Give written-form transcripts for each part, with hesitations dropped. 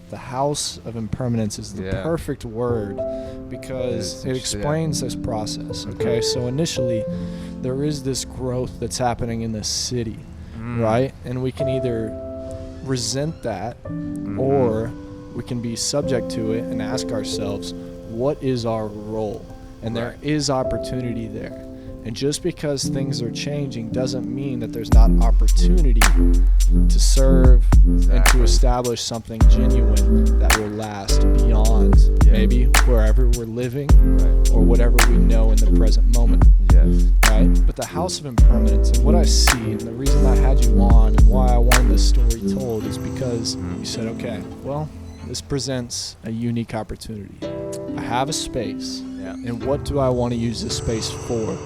The House of Impermanence is the perfect word because it explains this process. Okay, so initially there is this growth that's happening in this city, right? And we can either resent that or we can be subject to it and ask ourselves, what is our role? And there is opportunity there. And just because things are changing doesn't mean that there's not opportunity to serve and to establish something genuine that will last beyond maybe wherever we're living or whatever we know in the present moment. Right? But the House of Impermanence and what I see, and the reason I had you on and why I wanted this story told is because you said, okay, well, this presents a unique opportunity. I have a space, and what do I want to use this space for?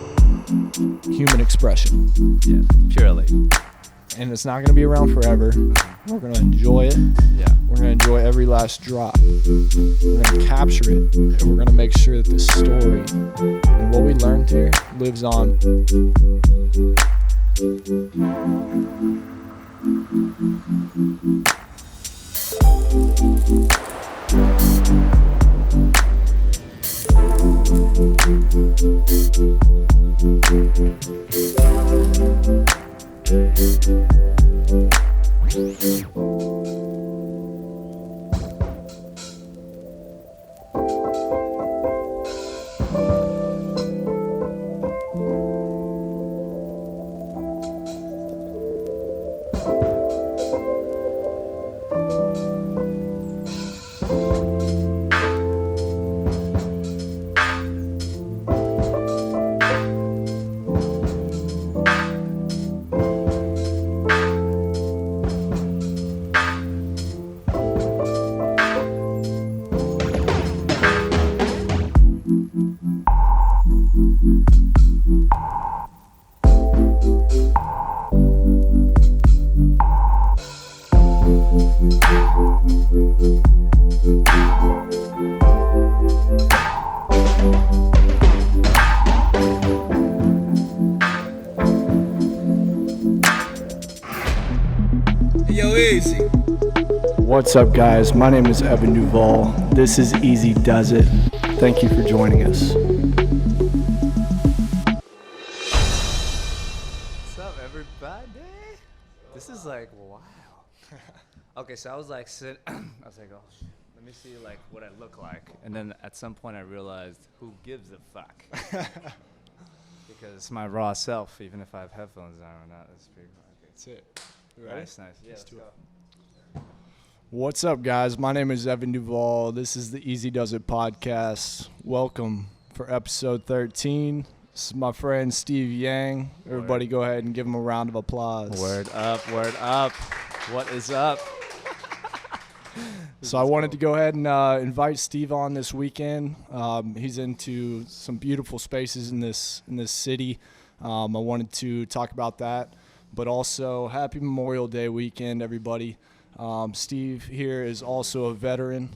Human expression. Yeah, purely. And it's not going to be around forever. We're going to enjoy it. Yeah. We're going to enjoy every last drop. We're going to capture it. And we're going to make sure that this story and what we learned here lives on. Yo, Eazy. What's up, guys? My name is Evan Duvall. This is Eazy Does It. Thank you for joining us. What's up, everybody? This is like, wow. Okay, so I was like, I was like, oh, shit. Let me see like what I look like. And then at some point I realized, who gives a fuck? Because it's my raw self, even if I have headphones on or not. That's pretty cool. Okay. That's it. You ready? Nice. Yeah, let's go. What's up, guys? My name is Evan Duvall. This is the Eazy Does It podcast. Welcome for episode 13. This is my friend Steve Yang. Everybody go ahead and give him a round of applause. Word up, word up. What is up? So I wanted to go ahead and invite Steve on this weekend. He's into some beautiful spaces in this city. I wanted to talk about that, but also happy Memorial Day weekend, everybody. Steve here is also a veteran,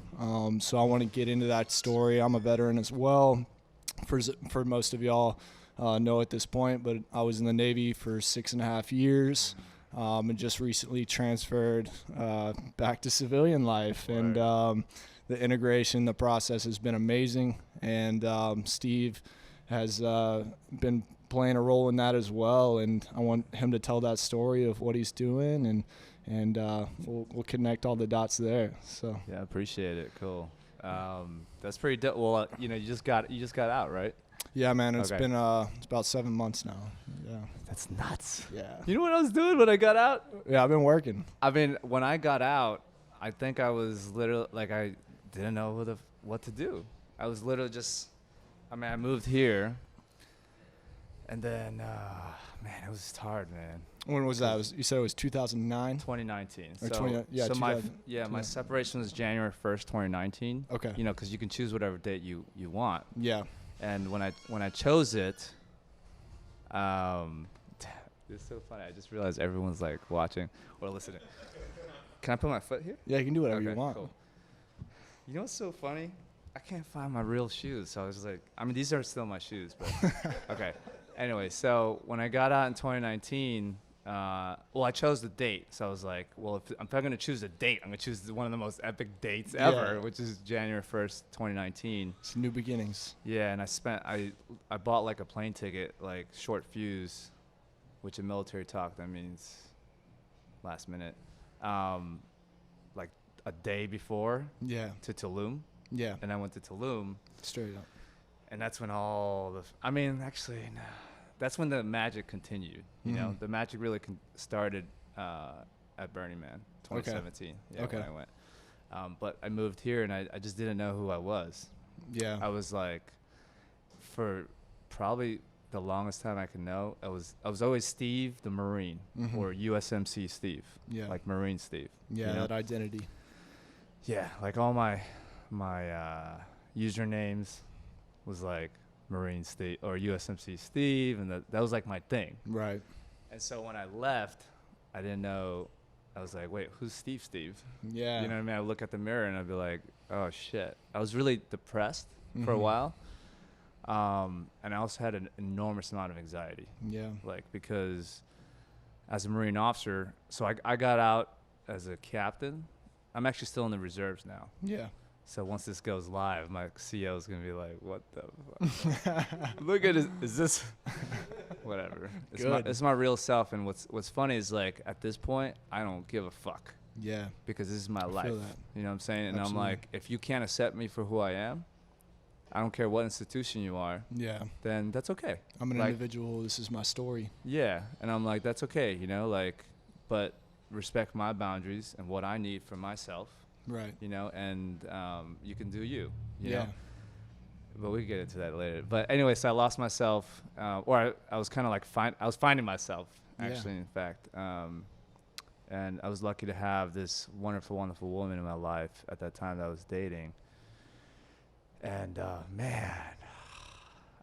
so I want to get into that story. I'm a veteran as well. For most of y'all know at this point, but I was in the Navy for 6.5 years. And just recently transferred back to civilian life. Right. And the integration, the process has been amazing. And Steve has been playing a role in that as well. And I want him to tell that story of what he's doing, and we'll connect all the dots there. So yeah, appreciate it. Cool. That's pretty dope. Well, you just got out, right? Yeah, man. It's been it's about 7 months now. Yeah. That's nuts. Yeah. You know what I was doing when I got out? Yeah, I've been working. I mean, when I got out, I think I was literally like I didn't know what to do. I was literally just, I moved here, and then man, it was just hard, man. When was that? You said it was 2009? 2019. Or so my separation was January 1st, 2019. Okay. You know, because you can choose whatever date you want. Yeah. And when I chose it, it's so funny. I just realized everyone's like watching or listening. Can I put my foot here? Yeah, you can do whatever you want. Cool. You know what's so funny? I can't find my real shoes. So I was like, these are still my shoes, but okay. Anyway, so when I got out in 2019, well, I chose the date. So I was like, well, if I'm going to choose a date, I'm going to choose one of the most epic dates ever, which is January 1st, 2019. It's new beginnings. Yeah, and I bought like a plane ticket, like short fuse, which in military talk, that means last minute, like a day before to Tulum. Yeah. And I went to Tulum. Straight up. And that's when that's when the magic continued. You know, the magic really started at Burning Man, 2017. Yeah, when I went. But I moved here, and I just didn't know who I was. Yeah. I was like, for probably the longest time I can know, I was always Steve the Marine, or USMC Steve. Yeah. Like Marine Steve. Yeah, that identity. Yeah, like all my usernames was like Marine Steve or USMC Steve, and that was like my thing. Right. And so when I left, I didn't know. I was like, wait, who's Steve? Yeah. You know what I mean? I look at the mirror and I'd be like, oh shit. I was really depressed for a while. And I also had an enormous amount of anxiety. Yeah. Like, because as a Marine officer, so I got out as a captain. I'm actually still in the reserves now. Yeah. So once this goes live, my CEO is going to be like, what the fuck? Look at it. Is this? Whatever. It's my real self. And what's funny is, like, at this point, I don't give a fuck. Yeah. Because this is my life. You know what I'm saying? And absolutely. I'm like, if you can't accept me for who I am, I don't care what institution you are. Yeah. Then that's okay. I'm an individual. This is my story. Yeah. And I'm like, that's okay, you know, like, but respect my boundaries and what I need for myself. Right. You know, and you can do you know? But we can get into that later. But anyway, so I lost myself, or I was kind of like I was finding myself, actually, in fact. And I was lucky to have this wonderful, wonderful woman in my life at that time that I was dating. And man,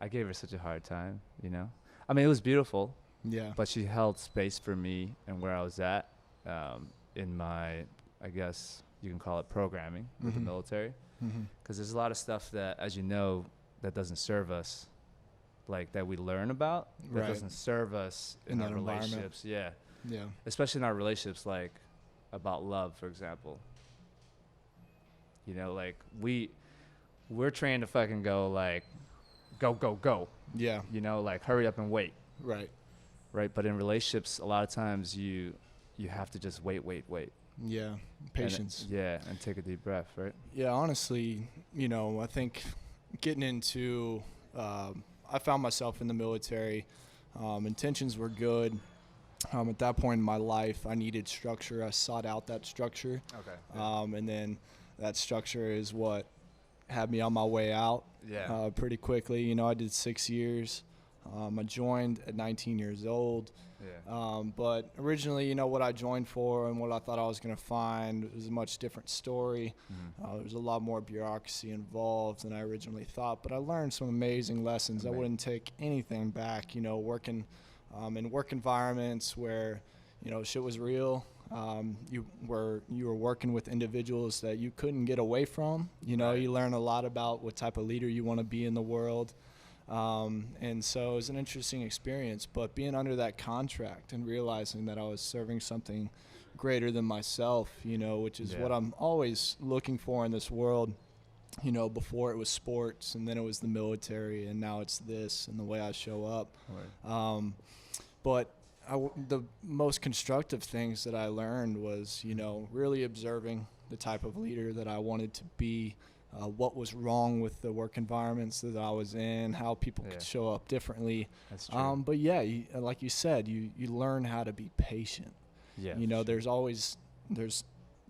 I gave her such a hard time, you know? I mean, it was beautiful. Yeah. But she held space for me and where I was at in my, I guess you can call it programming with the military. Because there's a lot of stuff that, as you know, that doesn't serve us, like that we learn about, that doesn't serve us in our relationships. Yeah. Yeah. Especially in our relationships, like about love, for example. You know, like we're trained to fucking go like, go. Yeah. You know, like hurry up and wait. Right. Right. But in relationships, a lot of times you have to just wait. Yeah. Patience. And take a deep breath, right? Yeah, honestly, you know, I think getting into, I found myself in the military. Intentions were good. At that point in my life, I needed structure. I sought out that structure. Okay. And then that structure is what had me on my way out pretty quickly. You know, I did 6 years. I joined at 19 years old. Yeah. But originally, you know, what I joined for and what I thought I was going to find was a much different story. There was a lot more bureaucracy involved than I originally thought. But I learned some amazing lessons. I wouldn't take anything back, you know, working in work environments where, you know, shit was real. You were working with individuals that you couldn't get away from. You know, you learn a lot about what type of leader you want to be in the world. And so it was an interesting experience, but being under that contract and realizing that I was serving something greater than myself, you know, which is what I'm always looking for in this world. You know, before it was sports, and then it was the military, and now it's this and the way I show up. Right. But the most constructive things that I learned was, you know, really observing the type of leader that I wanted to be. What was wrong with the work environments that I was in, how people could show up differently. That's true. But like you said, you learn how to be patient. Yeah. You know, there's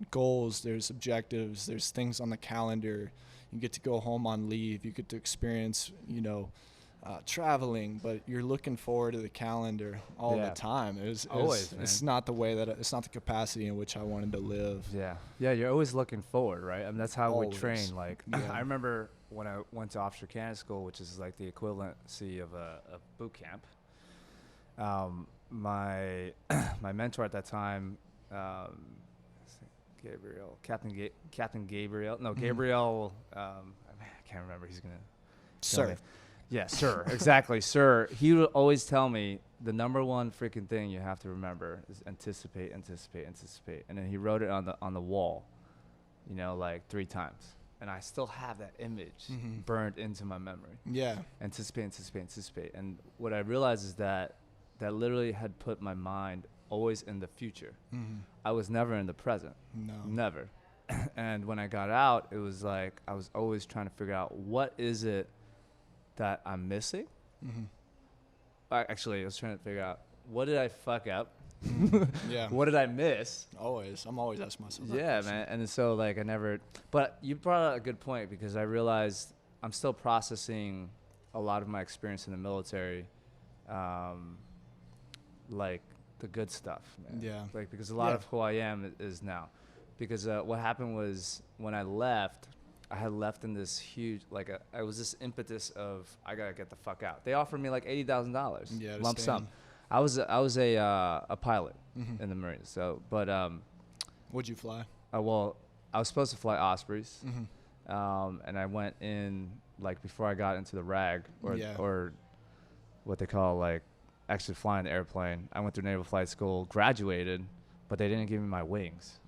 goals, there's objectives, there's things on the calendar. You get to go home on leave. You get to experience, you know, traveling, but you're looking forward to the calendar all the time. It's not it's not the capacity in which I wanted to live. Yeah, you're always looking forward, right? I mean, that's how we train. Like, I remember when I went to Officer Candidate School, which is like the equivalency of a boot camp. My mentor at that time, Captain Gabriel. No, Gabriel. I can't remember. He's gonna. Sir. Yeah, sir. Exactly, sir. He would always tell me the number one freaking thing you have to remember is anticipate, anticipate, anticipate. And then he wrote it on the wall, you know, like 3 times. And I still have that image burned into my memory. Yeah. Anticipate, anticipate, anticipate. And what I realized is that literally had put my mind always in the future. I was never in the present. No. Never. And when I got out, it was like I was always trying to figure out what is it that I'm missing. Actually, I was trying to figure out what did I fuck up. Yeah. What did I miss? I'm always asking myself that Yeah, question. man. And so like I never. But you brought up a good point because I realized I'm still processing a lot of my experience in the military, like the good stuff. Man. Yeah. Like because a lot of who I am is now. Because what happened was when I left, I had left in this huge, I was this impetus of I gotta get the fuck out. They offered me like $80,000 lump sum. I was a pilot in the Marines. So, but What'd you fly? well, I was supposed to fly Ospreys, and I went in like before I got into the RAG or what they call like actually flying the airplane. I went through Naval Flight School, graduated, but they didn't give me my wings.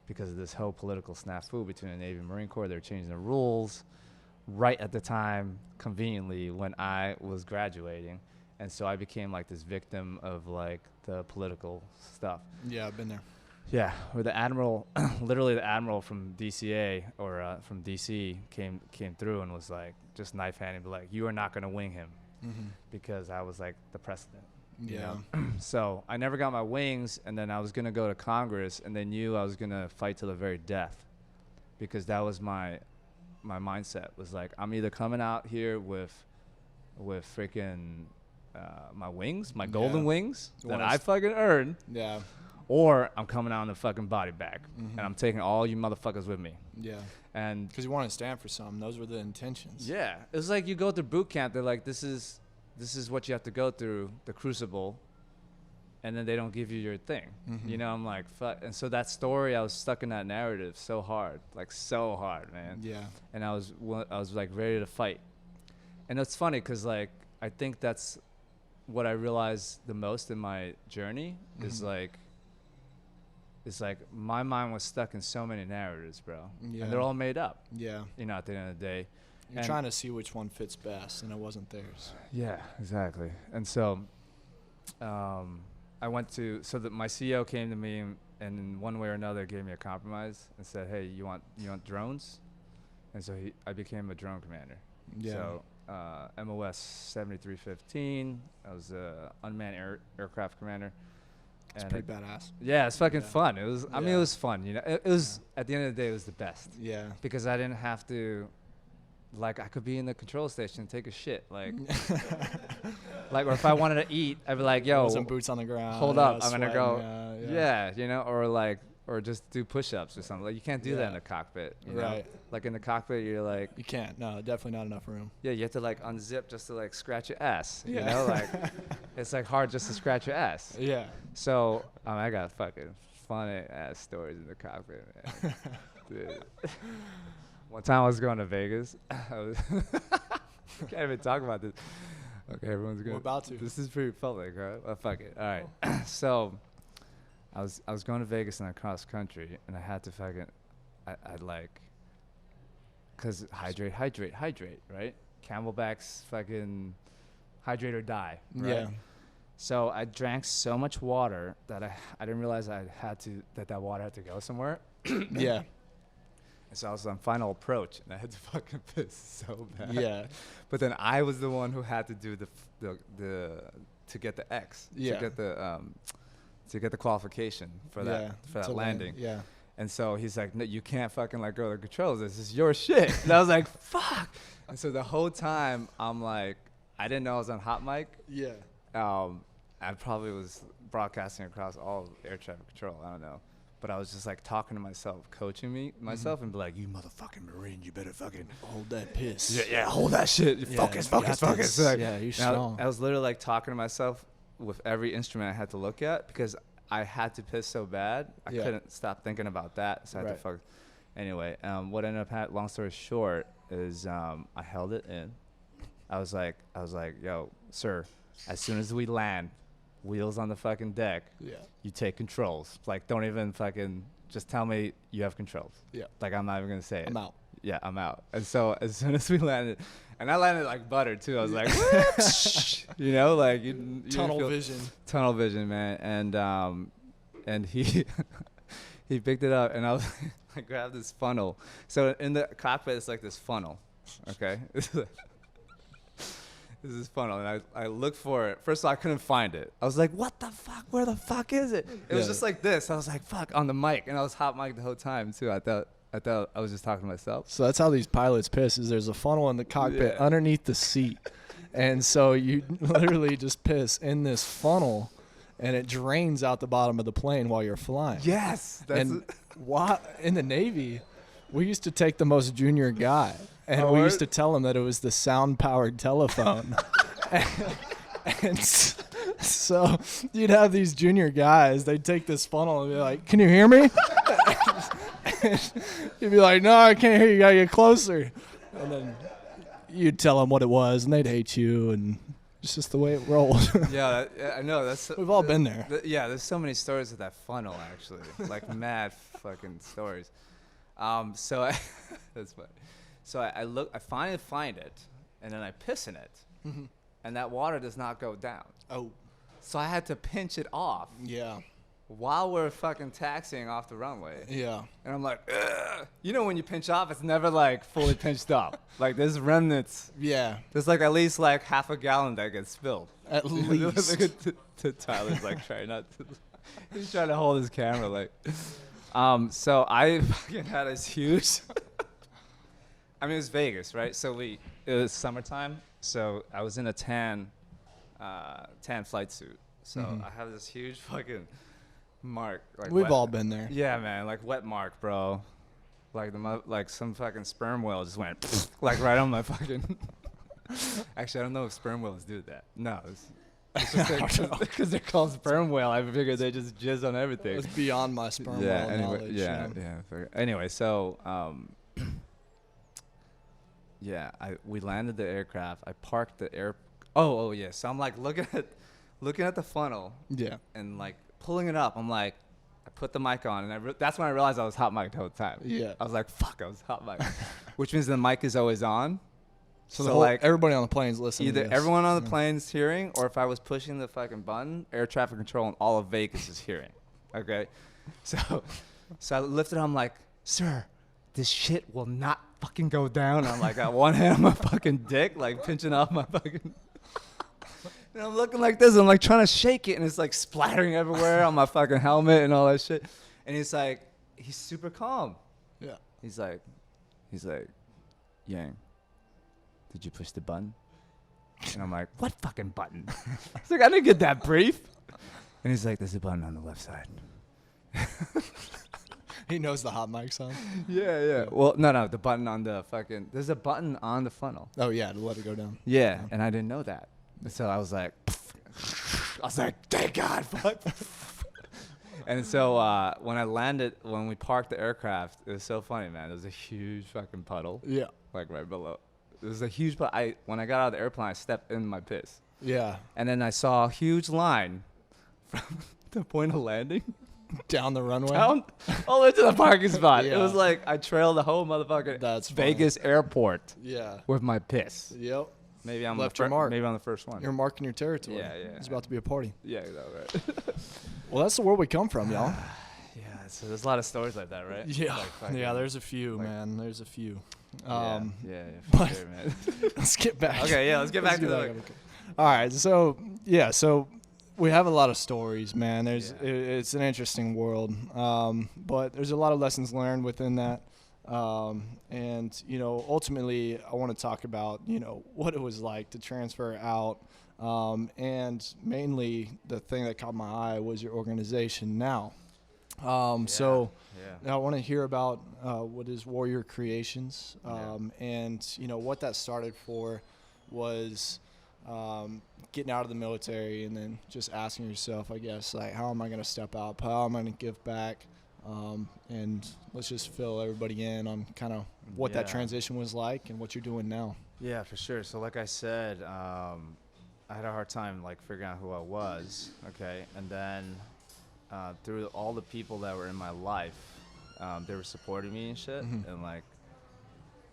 Because of this whole political snafu between the Navy and Marine Corps. They're changing the rules right at the time, conveniently, when I was graduating. And so I became like this victim of like the political stuff. Yeah, I've been there. Yeah, where the admiral, literally the admiral from DCA or from DC came through and was like, just knife handing, but like, you are not going to wing him because I was like the precedent. You know? So I never got my wings, and then I was going to go to Congress, and they knew I was going to fight to the very death because that was my mindset was like, I'm either coming out here with freaking my wings, my golden wings that I fucking earned, or I'm coming out in the fucking body bag, and I'm taking all you motherfuckers with me. Yeah. And because you want to stand for something. Those were the intentions. Yeah. It was like you go through boot camp, they're like, this is what you have to go through, the crucible, and then they don't give you your thing. You know, I'm like, fuck. And so that story, I was stuck in that narrative so hard, man. Yeah. And I was like ready to fight. And it's funny because like, I think that's what I realized the most in my journey is like, it's like my mind was stuck in so many narratives, bro. Yeah. And they're all made up. Yeah. You know, at the end of the day. You're trying to see which one fits best, and it wasn't theirs. Yeah, exactly. And so I went to, my CEO came to me and in one way or another gave me a compromise and said, hey, you want drones? And so I became a drone commander. Yeah. So MOS 7315, I was a unmanned aircraft commander. It's pretty badass. Yeah, it's fucking fun. It was, I mean, it was fun, you know. It was, at the end of the day, it was the best. Yeah. Because I didn't have to, like, I could be in the control station and take a shit, like, or if I wanted to eat, I'd be like, yo, some boots on the ground. Hold up, I'm gonna go, you know, or just do push-ups or something. Like, you can't do that in the cockpit, you know? Like in the cockpit, you're like, you can't. No, definitely not enough room. Yeah, you have to like unzip just to like scratch your ass. You know, like it's like hard just to scratch your ass. Yeah. So I got fucking funny ass stories in the cockpit, man. Dude. One time I was going to Vegas. I can't even talk about this. Okay, everyone's good. We're about to. This is pretty public, right? Well, fuck it. All right. So I was going to Vegas and cross country, and I had to fucking, I'd like, cause hydrate, right? Camelback's fucking hydrate or die, right? Yeah. So I drank so much water that I didn't realize that water had to go somewhere. Yeah. And so I was on final approach, and I had to fucking piss so bad. Yeah. But then I was the one who had to do the to get the X. Yeah. To get the qualification for that landing. Yeah. And so he's like, no, you can't fucking let go of the controls. This is your shit. And I was like, fuck. And so the whole time I'm like, I didn't know I was on hot mic. Yeah. I probably was broadcasting across all of air traffic control. I don't know. But I was just like talking to myself, coaching myself, and be like, you motherfucking Marine, you better fucking hold that piss. Yeah, hold that shit. Focus. So like, yeah, you're strong. I was literally like talking to myself with every instrument I had to look at because I had to piss so bad. I couldn't stop thinking about that. So I had to focus. Anyway, what ended up long story short is I held it in. I was like, yo, sir, as soon as we land, wheels on the fucking deck, you take controls. Like, don't even fucking, just tell me you have controls. Yeah. Like, I'm not even going to say it. I'm out. Yeah, I'm out. And so as soon as we landed, and I landed like butter too. I was like, you know, like you tunnel vision. Tunnel vision, man. And he he picked it up, and I grabbed this funnel. So in the cockpit, it's like this funnel. Okay. This is funnel, and I looked for it. First of all, I couldn't find it. I was like, what the fuck? Where the fuck is it? It was just like this. I was like, fuck, on the mic. And I was hot mic the whole time, too. I thought I was just talking to myself. So that's how these pilots piss, is there's a funnel in the cockpit underneath the seat. And so you literally just piss in this funnel, and it drains out the bottom of the plane while you're flying. Yes. In the Navy, we used to take the most junior guy. And we used to tell him that it was the sound-powered telephone. and so you'd have these junior guys. They'd take this funnel and be like, can you hear me? You'd be like, no, I can't hear you. You got to get closer. And then you'd tell them what it was, and they'd hate you. And it's just the way it rolled. Yeah, I know. We've all been there. There's so many stories with that funnel, actually. Like, mad fucking stories. That's funny. So I finally find it, and then I piss in it, and that water does not go down. Oh. So I had to pinch it off. Yeah. While we're fucking taxiing off the runway. Yeah. And I'm like, ugh. You know when you pinch off, it's never like fully pinched up. Like there's remnants. Yeah. There's like at least like half a gallon that gets spilled. At least. to Tyler's like trying not to. He's trying to hold his camera like. So I fucking had this huge. I mean, it was Vegas, right? So it was summertime. So I was in a tan flight suit. So I have this huge fucking mark. Like we've all been there. Yeah, man, like wet mark, bro. Like some fucking sperm whale just went like right on my fucking. Actually, I don't know if sperm whales do that. No, it's just because they're called sperm whale. I figured they just jizz on everything. It's beyond my sperm whale knowledge. Yeah. Anyway, so we landed the aircraft. I parked the air. Oh yeah. So I'm like looking at the funnel. Yeah. And like pulling it up. I'm like, I put the mic on, and that's when I realized I was hot mic the whole time. Yeah. I was like, fuck, I was hot mic, which means the mic is always on. So like everybody on the plane's listening. Either everyone on the plane's hearing, or if I was pushing the fucking button, air traffic control and all of Vegas is hearing. Okay. So I lifted. I'm like, sir, this shit will not fucking go down. I'm like, got one hand on my fucking dick, like pinching off my fucking. And I'm looking like this. I'm like trying to shake it, and it's like splattering everywhere on my fucking helmet and all that shit. And he's super calm. Yeah. He's like, Yang, did you push the button? And I'm like, what fucking button? I was like, I didn't get that brief. And he's like, there's a button on the left side. He knows the hot mic's on. Yeah. Well, no, the button on the fucking. There's a button on the funnel. Oh yeah, to let it go down. Yeah, and I didn't know that. So I was like, thank God, fuck. And so when we parked the aircraft, it was so funny, man. There was a huge fucking puddle. Yeah. Like right below. It was a huge puddle. When I got out of the airplane, I stepped in my piss. Yeah. And then I saw a huge line from the point of landing. Down the runway? All the way to the parking spot. Yeah. It was like I trailed the whole motherfucking Vegas airport. Yeah. With my piss. Yep. Maybe I'm left your mark. Maybe I'm the first one. You're marking your territory. Yeah. It's about to be a party. Yeah, right. Well, that's the world we come from, y'all. Yeah, so there's a lot of stories like that, right? Yeah. There's a few, man. There's a few. Yeah, but sure, man. Let's get back. Okay, yeah, let's get back to the. All right, so we have a lot of stories, man. It's an interesting world, but there's a lot of lessons learned within that. And ultimately I want to talk about what it was like to transfer out, and mainly the thing that caught my eye was your organization now. So I want to hear about what is Warrior Creations, and what that started for was getting out of the military and then just asking yourself, I guess, like, how am I going to step up? How am I going to give back? And let's just fill everybody in on kind of what that transition was like and what you're doing now. Yeah, for sure. So like I said, I had a hard time like figuring out who I was. Okay, and then through all the people that were in my life, they were supporting me and shit, and like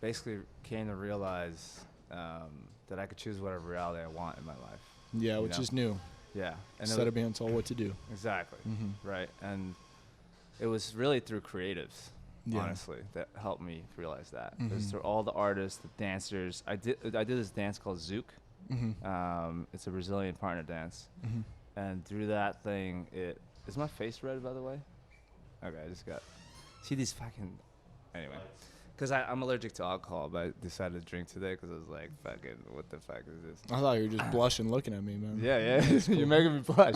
basically came to realize that I could choose whatever reality I want in my life. Yeah, which is new. Yeah, and instead of being told what to do. Exactly. Right, and it was really through creatives. Honestly, that helped me realize that. It was through all the artists, the dancers. I did this dance called Zouk. It's a Brazilian partner dance, and through that thing, is my face red, by the way? Okay, I just got see these fucking anyway. Because I'm allergic to alcohol, but I decided to drink today because I was like, fucking, what the fuck is this? I thought you were just blushing looking at me, man. Yeah. Cool. You're making me blush.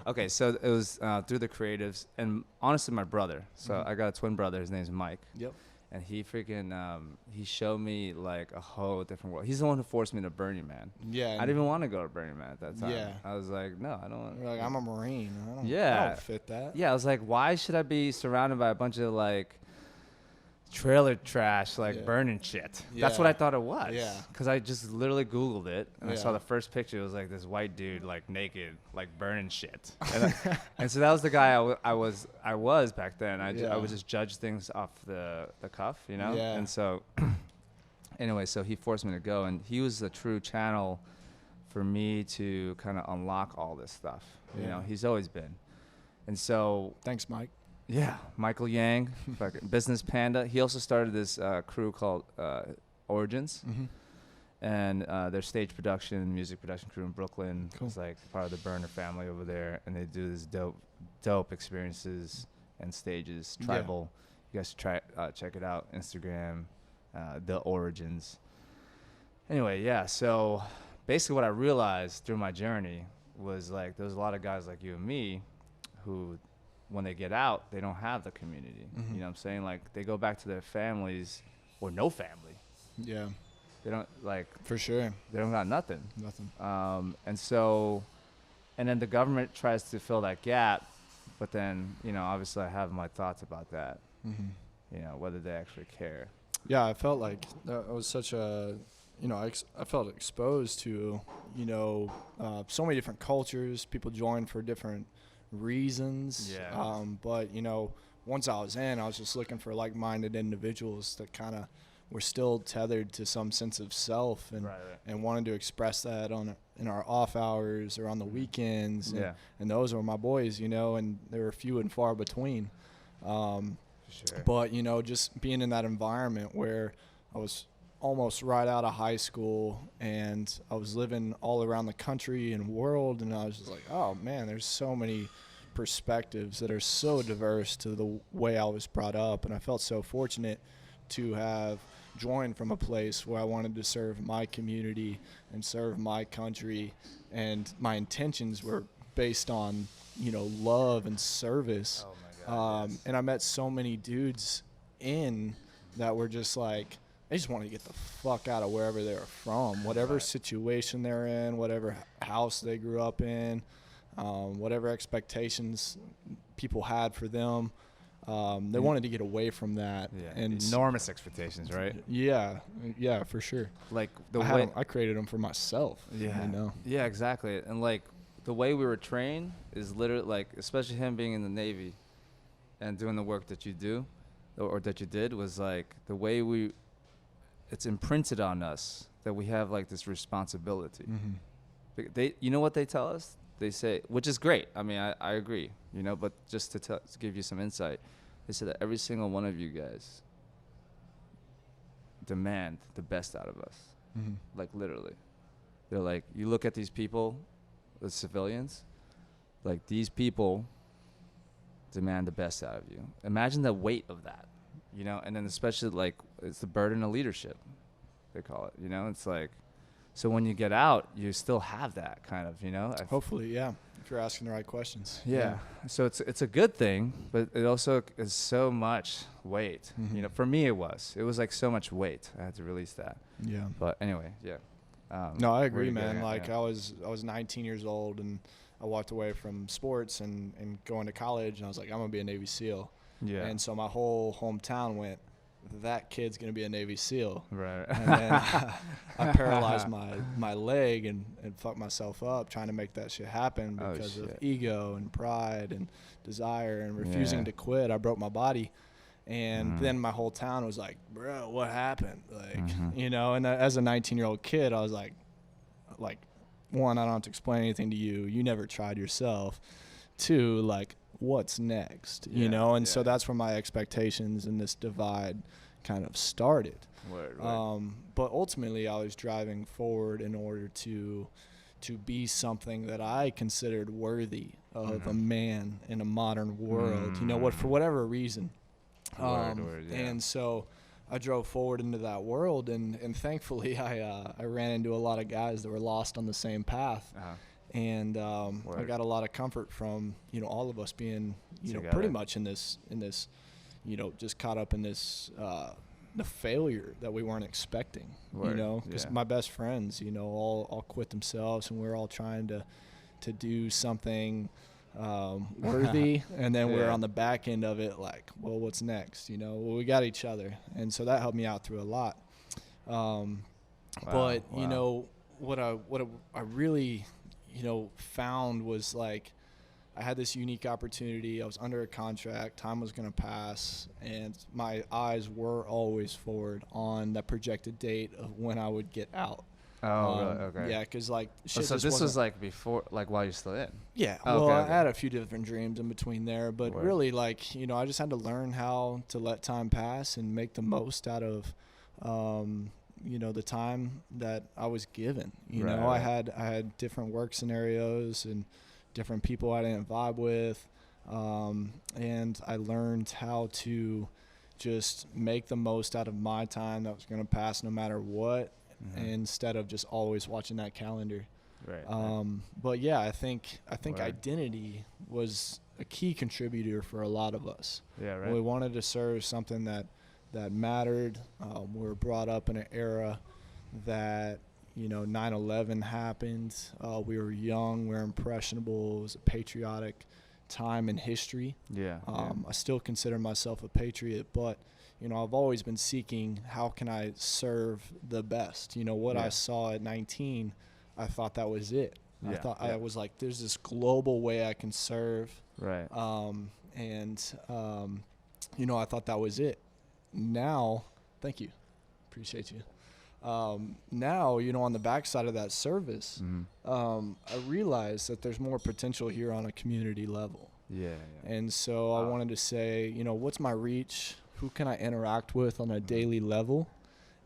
Okay, so it was through the creatives, and honestly, my brother. So I got a twin brother. His name's Mike. Yep. And he freaking, he showed me like a whole different world. He's the one who forced me to Burning Man. Yeah. I didn't even want to go to Burning Man at that time. Yeah. I was like, no, I don't want. You're like, I'm a Marine. I don't fit that. Yeah, I was like, why should I be surrounded by a bunch of like trailer trash, like burning shit? That's what I thought it was. Yeah. Because I just literally Googled it, and I saw the first picture. It was like this white dude, like naked, like burning shit. And so that was the guy I was back then. I would just judge things off the cuff, you know? Yeah. And so anyway, so he forced me to go, and he was a true channel for me to kind of unlock all this stuff. You know, he's always been. And so thanks, Mike. Yeah, Michael Yang, fucking Business Panda. He also started this crew called Origins, and their stage production, music production crew in Brooklyn. Cool. It's like part of the Burner family over there, and they do this dope experiences and stages. Tribal. You guys should check it out. Instagram, the Origins. Anyway, yeah. So basically, what I realized through my journey was like there was a lot of guys like you and me who, when they get out, they don't have the community. You know what I'm saying? Like, they go back to their families or no family. Yeah. They don't, like... For sure. They don't got nothing. Nothing. And so... And then the government tries to fill that gap, but then, you know, obviously I have my thoughts about that. You know, whether they actually care. Yeah, I felt like that was such a... You know, I felt exposed to, you know, so many different cultures. People join for different reasons. But you know, once I was in, I was just looking for like-minded individuals that kind of were still tethered to some sense of self and and wanted to express that in our off hours or on the weekends. And those were my boys, you know, and they were few and far between. But you know, just being in that environment where I was almost right out of high school and I was living all around the country and world, and I was just like, oh man, there's so many perspectives that are so diverse to the way I was brought up. And I felt so fortunate to have joined from a place where I wanted to serve my community and serve my country, and my intentions were based on, you know, love and service. Oh my God, and I met so many dudes in that were just like, they just wanted to get the fuck out of wherever they were from, whatever situation they're in, whatever house they grew up in, whatever expectations people had for them. They wanted to get away from that. And enormous expectations, right? Yeah, for sure. Like I created them for myself. Yeah, you know? Yeah, exactly. And like the way we were trained is literally like, especially him being in the Navy and doing the work that you do, or that you did, was like the way it's imprinted on us that we have like this responsibility. You know what they tell us? They say, which is great. I mean, I agree, you know, but just to give you some insight, they said that every single one of you guys demand the best out of us. Like literally. They're like, you look at these people, the civilians, like these people demand the best out of you. Imagine the weight of that, you know, and then especially like it's the burden of leadership, they call it, you know. It's like, so when you get out, you still have that kind of, you know. Hopefully, yeah, if you're asking the right questions. Yeah. So it's a good thing, but it also is so much weight. You know, for me it was like so much weight. I had to release that. Yeah. But anyway, yeah. No, I agree, man. Like I was 19 years old and I walked away from sports and going to college, and I was like, I'm gonna be a Navy SEAL. Yeah. And so my whole hometown went, that kid's going to be a Navy SEAL. Right. And then I paralyzed my leg and fucked myself up trying to make that shit happen because of ego and pride and desire and refusing to quit. I broke my body. And then my whole town was like, bro, what happened? Like, you know, and as a 19-year-old kid, I was like, one, I don't have to explain anything to you. You never tried yourself. Two, like, what's next? You know? And so that's where my expectations and this divide kind of started. Right. But ultimately, I was driving forward in order to be something that I considered worthy of a man in a modern world. You know what? For whatever reason. And so I drove forward into that world, and thankfully I ran into a lot of guys that were lost on the same path. And I got a lot of comfort from, you know, all of us being, you know, pretty much in this, you know, just caught up in this, the failure that we weren't expecting, you know, because my best friends, you know, all quit themselves, and we're all trying to do something worthy, and then we're on the back end of it like, well, what's next? You know, well, we got each other, and so that helped me out through a lot. But you know, what I really, you know, found was like, I had this unique opportunity. I was under a contract. Time was going to pass, and my eyes were always forward on the projected date of when I would get out. Oh, really? Okay. Yeah, because like shit so this was like before, like while you're still in. Yeah. Well, I had a few different dreams in between there, but really, like, you know, I just had to learn how to let time pass and make the most out of, you know, the time that I was given. You know, I had different work scenarios and different people I didn't vibe with, and I learned how to just make the most out of my time that was going to pass no matter what. Instead of just always watching that calendar. But yeah, I think identity was a key contributor for a lot of us. We wanted to serve something that mattered. We were brought up in an era that, you know, 9/11 happened. We were young, we were impressionable. It was a patriotic time in history. I still consider myself a patriot, but you know, I've always been seeking how can I serve the best. You know, what I saw at 19, I thought that was it. I was like, there's this global way I can serve. You know, I thought that was it. Now, thank you. Appreciate you. Now, you know, on the backside of that service, I realized that there's more potential here on a community level. And so I wanted to say, you know, what's my reach? Who can I interact with on a daily level?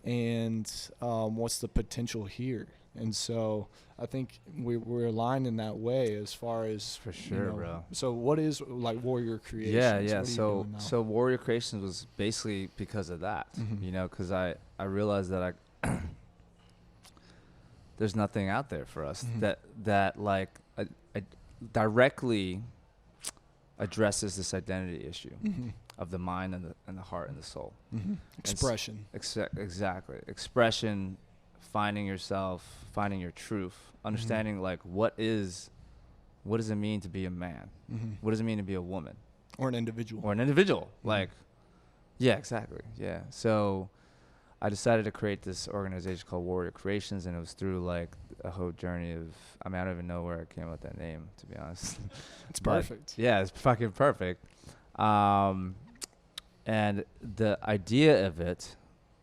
And what's the potential here? And so I think we're aligned in that way as far as, for sure, you know, bro. So what is like Warrior Creations? So Warrior Creations was basically because of that, you know, because I realized that there's nothing out there for us that like directly addresses this identity issue of the mind and the heart and the soul. Expression. Exactly. Expression, finding yourself, finding your truth, understanding like what does it mean to be a man? What does it mean to be a woman? Or an individual. Like, yeah, exactly. Yeah. So I decided to create this organization called Warrior Creations, and it was through like a whole journey of, I mean, I don't even know where I came up with that name, to be honest. It's perfect. Yeah, it's fucking perfect. And the idea of it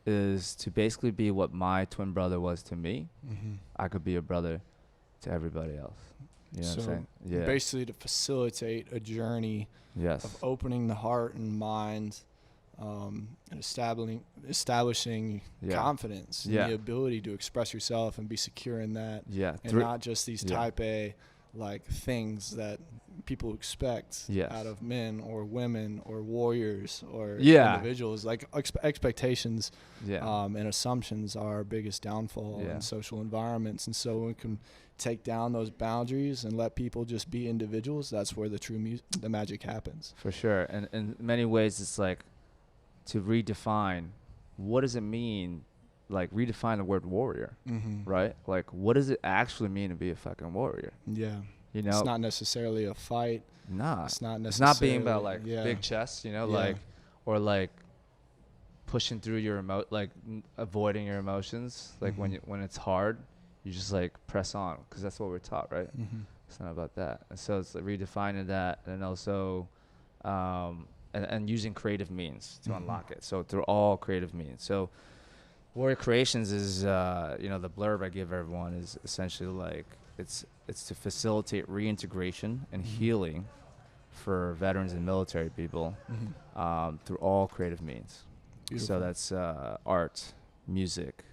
is to basically be what my twin brother was to me. I could be a brother to everybody else. You know what I'm saying? Yeah. Basically to facilitate a journey of opening the heart and mind, and establishing confidence and the ability to express yourself and be secure in that. And not just these type A like things that people expect out of men or women or warriors or individuals. Like expectations and assumptions are our biggest downfall in social environments. And so when we can take down those boundaries and let people just be individuals, that's where the magic happens. For sure. And in many ways, it's like to redefine, what does it mean? Like redefine the word warrior, right? Like, what does it actually mean to be a fucking warrior? You know, it's not necessarily a fight. Nah, it's not necessarily. It's not being about like big chest, you know, like, or like pushing through your avoiding your emotions. Like when it's hard, you just like press on, because that's what we're taught, right? It's not about that. And so it's like redefining that, and also and using creative means to unlock it. So through all creative means. So Warrior Creations is the blurb I give everyone is essentially like it's to facilitate reintegration and healing for veterans and military people through all creative means. Beautiful. So that's art, music,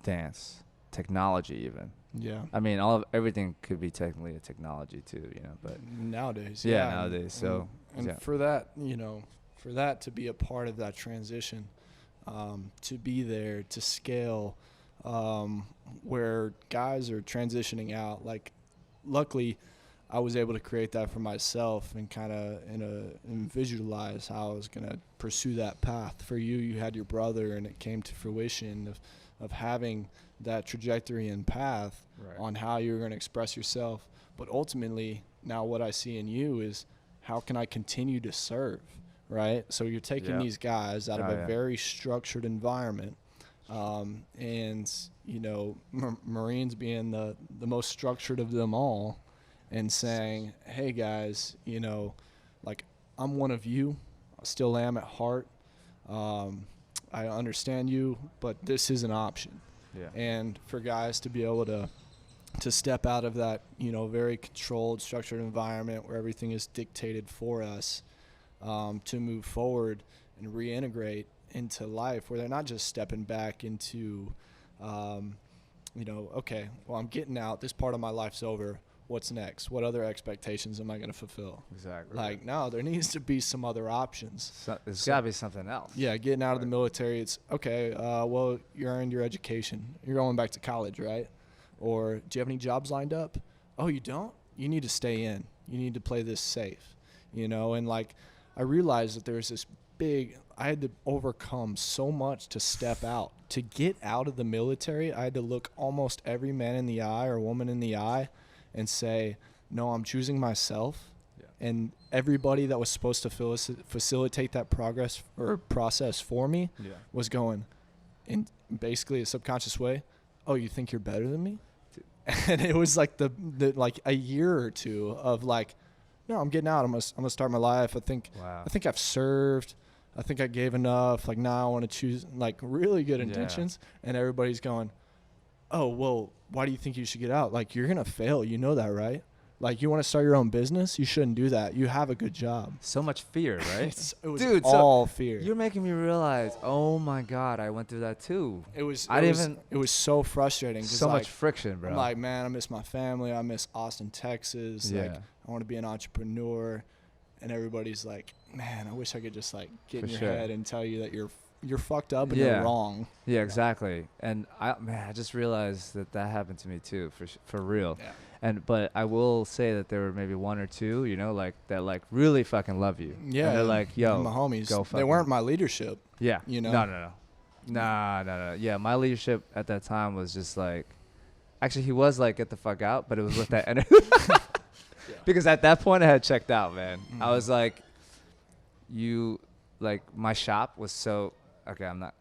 dance, technology, even. Yeah. I mean, everything could be technically a technology too, but nowadays. Yeah, nowadays. So and for that, for that to be a part of that transition, to be there to scale, where guys are transitioning out, like, luckily I was able to create that for myself and kind of and visualize how I was going to pursue that path. For you had your brother, and it came to fruition of having that trajectory and path on how you're going to express yourself. But ultimately, now what I see in you is, how can I continue to serve, right? So you're taking these guys out of a very structured environment, and, Marines being the most structured of them all, and saying, hey guys, like, I'm one of you, I still am at heart. I understand you, but this is an option. Yeah. And for guys to be able to step out of that, very controlled, structured environment where everything is dictated for us, to move forward and reintegrate into life, where they're not just stepping back into, okay, well, I'm getting out, this part of my life's over. What's next? What other expectations am I going to fulfill? Exactly. Like, no, there needs to be some other options. There's got to be something else. Yeah, getting out of the military, it's, okay, well, you earned your education. You're going back to college, right? Or do you have any jobs lined up? Oh, you don't? You need to stay in. You need to play this safe, And, like, I realized that there's this I had to overcome so much to step out. To get out of the military, I had to look almost every man in the eye or woman in the eye and say, no, I'm choosing myself. Yeah. And everybody that was supposed to facilitate that progress or process for me was going, in basically a subconscious way, oh, you think you're better than me? And it was like the like a year or two of like, no, I'm getting out. I'm gonna start my life. I think I've served. I think I gave enough. Like, now I want to choose, like, really good intentions. And everybody's going, oh, well, why do you think you should get out? Like, you're going to fail. You know that, right? Like, you want to start your own business? You shouldn't do that. You have a good job. So much fear, right? It was all fear. You're making me realize, oh, my God, I went through that too. It was so frustrating. So much friction, bro. I'm like, man, I miss my family. I miss Austin, Texas. Yeah. Like, I want to be an entrepreneur. And everybody's like, man, I wish I could just, like, get in your head and tell you that you're fucked up and you're wrong. Yeah, exactly. And I just realized that happened to me too, for real. Yeah. But I will say that there were maybe one or two, like, that, like, really fucking love you. Yeah. And they're like, yo, my homies, go they weren't my leadership. Yeah. No. Nah. Yeah, my leadership at that time was just like, actually, he was like, get the fuck out, but it was with that energy. Because at that point I had checked out, man. I was like, my shop was so, okay, I'm not,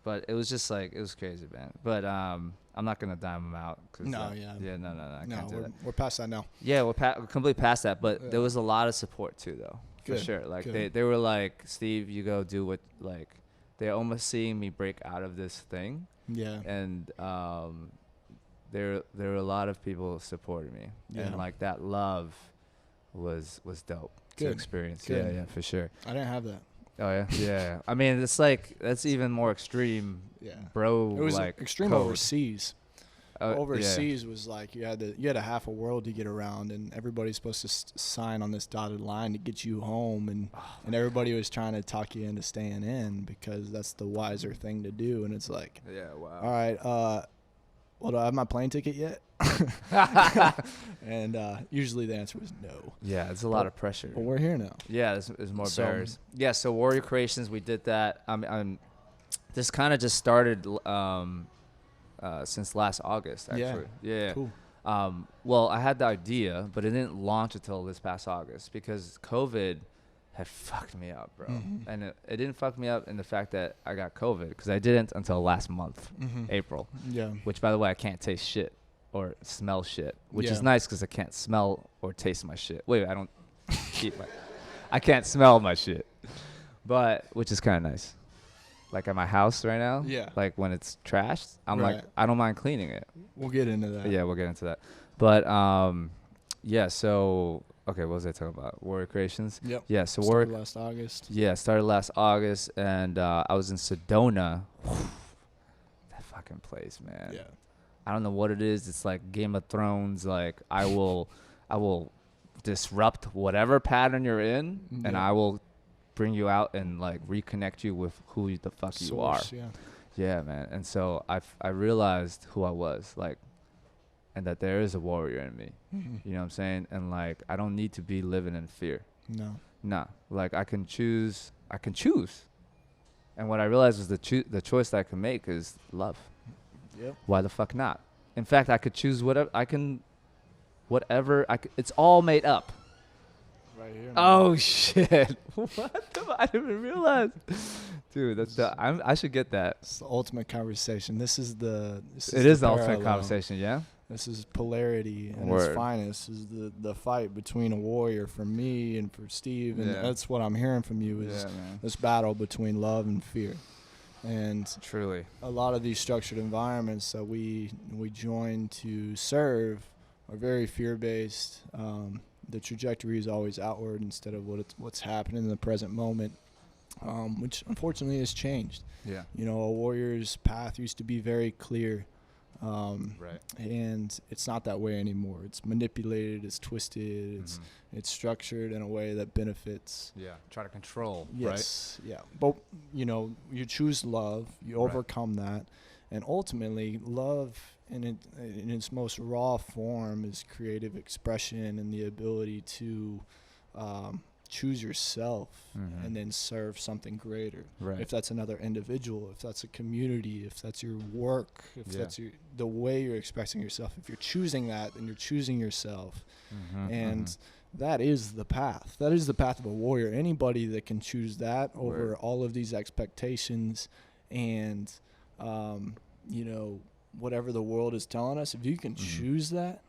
but it was just like, it was crazy, man. But I'm not going to dime them out. No. I can't do that. We're past that now. Yeah, we're completely past that. But there was a lot of support too, though. For sure. Like, they were like, Steve, you go do what, like, they're almost seeing me break out of this thing. Yeah. And there were a lot of people supporting me. Yeah. And, like, that love was dope to experience. Good. Yeah, for sure. I didn't have that. Oh, yeah? Yeah. I mean, it's like, that's even more extreme, bro. It was like extreme code. Overseas. Overseas was like, you had a half a world to get around, and everybody's supposed to sign on this dotted line to get you home, and everybody was trying to talk you into staying in because that's the wiser thing to do. And it's like, all right, well, do I have my plane ticket yet? And usually the answer was no. Yeah, it's a lot of pressure. But we're here now. Yeah, there's more barriers. Yeah, so Warrior Creations, we did that. This kind of just started since last August, actually. Yeah. Cool. Well, I had the idea, but it didn't launch until this past August because COVID had fucked me up, bro. And it didn't fuck me up in the fact that I got COVID, because I didn't until last month, April. Yeah. Which, by the way, I can't taste shit or smell shit, which is nice because I can't smell or taste my shit. Wait, I don't I can't smell my shit, but which is kind of nice. Like at my house right now, like when it's trashed, I'm like, I don't mind cleaning it. We'll get into that. Yeah, we'll get into that. But yeah, so okay, what was I talking about? Warrior Creations. Yep. Yeah, so started last August. Yeah, started last August, and I was in Sedona. That fucking place, man. Yeah. I don't know what it is. It's like Game of Thrones. Like I will disrupt whatever pattern you're in, and I will bring you out and like reconnect you with who the fuck you are. Yeah, man. And so I realized who I was, like, and that there is a warrior in me. You know what I'm saying? And like I don't need to be living in fear. No. Like I can choose. And what I realized was the choice that I can make is love. Yep. Why the fuck not? In fact, I could choose whatever it's all made up. Right here. Oh shit! What? I didn't even realize, dude. I should get that. It's the ultimate conversation. It is the ultimate conversation. Yeah. This is polarity at its finest. This is the fight between a warrior for me and for Steve, and that's what I'm hearing from you is this battle between love and fear. And truly, a lot of these structured environments that we join to serve are very fear-based. The trajectory is always outward instead of what's happening in the present moment, which unfortunately has changed. Yeah. You know, a warrior's path used to be very clear, and it's not that way anymore. It's manipulated, it's twisted, it's structured in a way that benefits. Yeah, try to control, yes, right? Yeah. But, you know, you choose love, you overcome that, and ultimately love in its most raw form is creative expression and the ability to choose yourself and then serve something greater. Right. If that's another individual, if that's a community, if that's your work, if that's the way you're expressing yourself, if you're choosing that, then you're choosing yourself. And that is the path. That is the path of a warrior. Anybody that can choose that over all of these expectations and, you know, whatever the world is telling us, if you can choose that,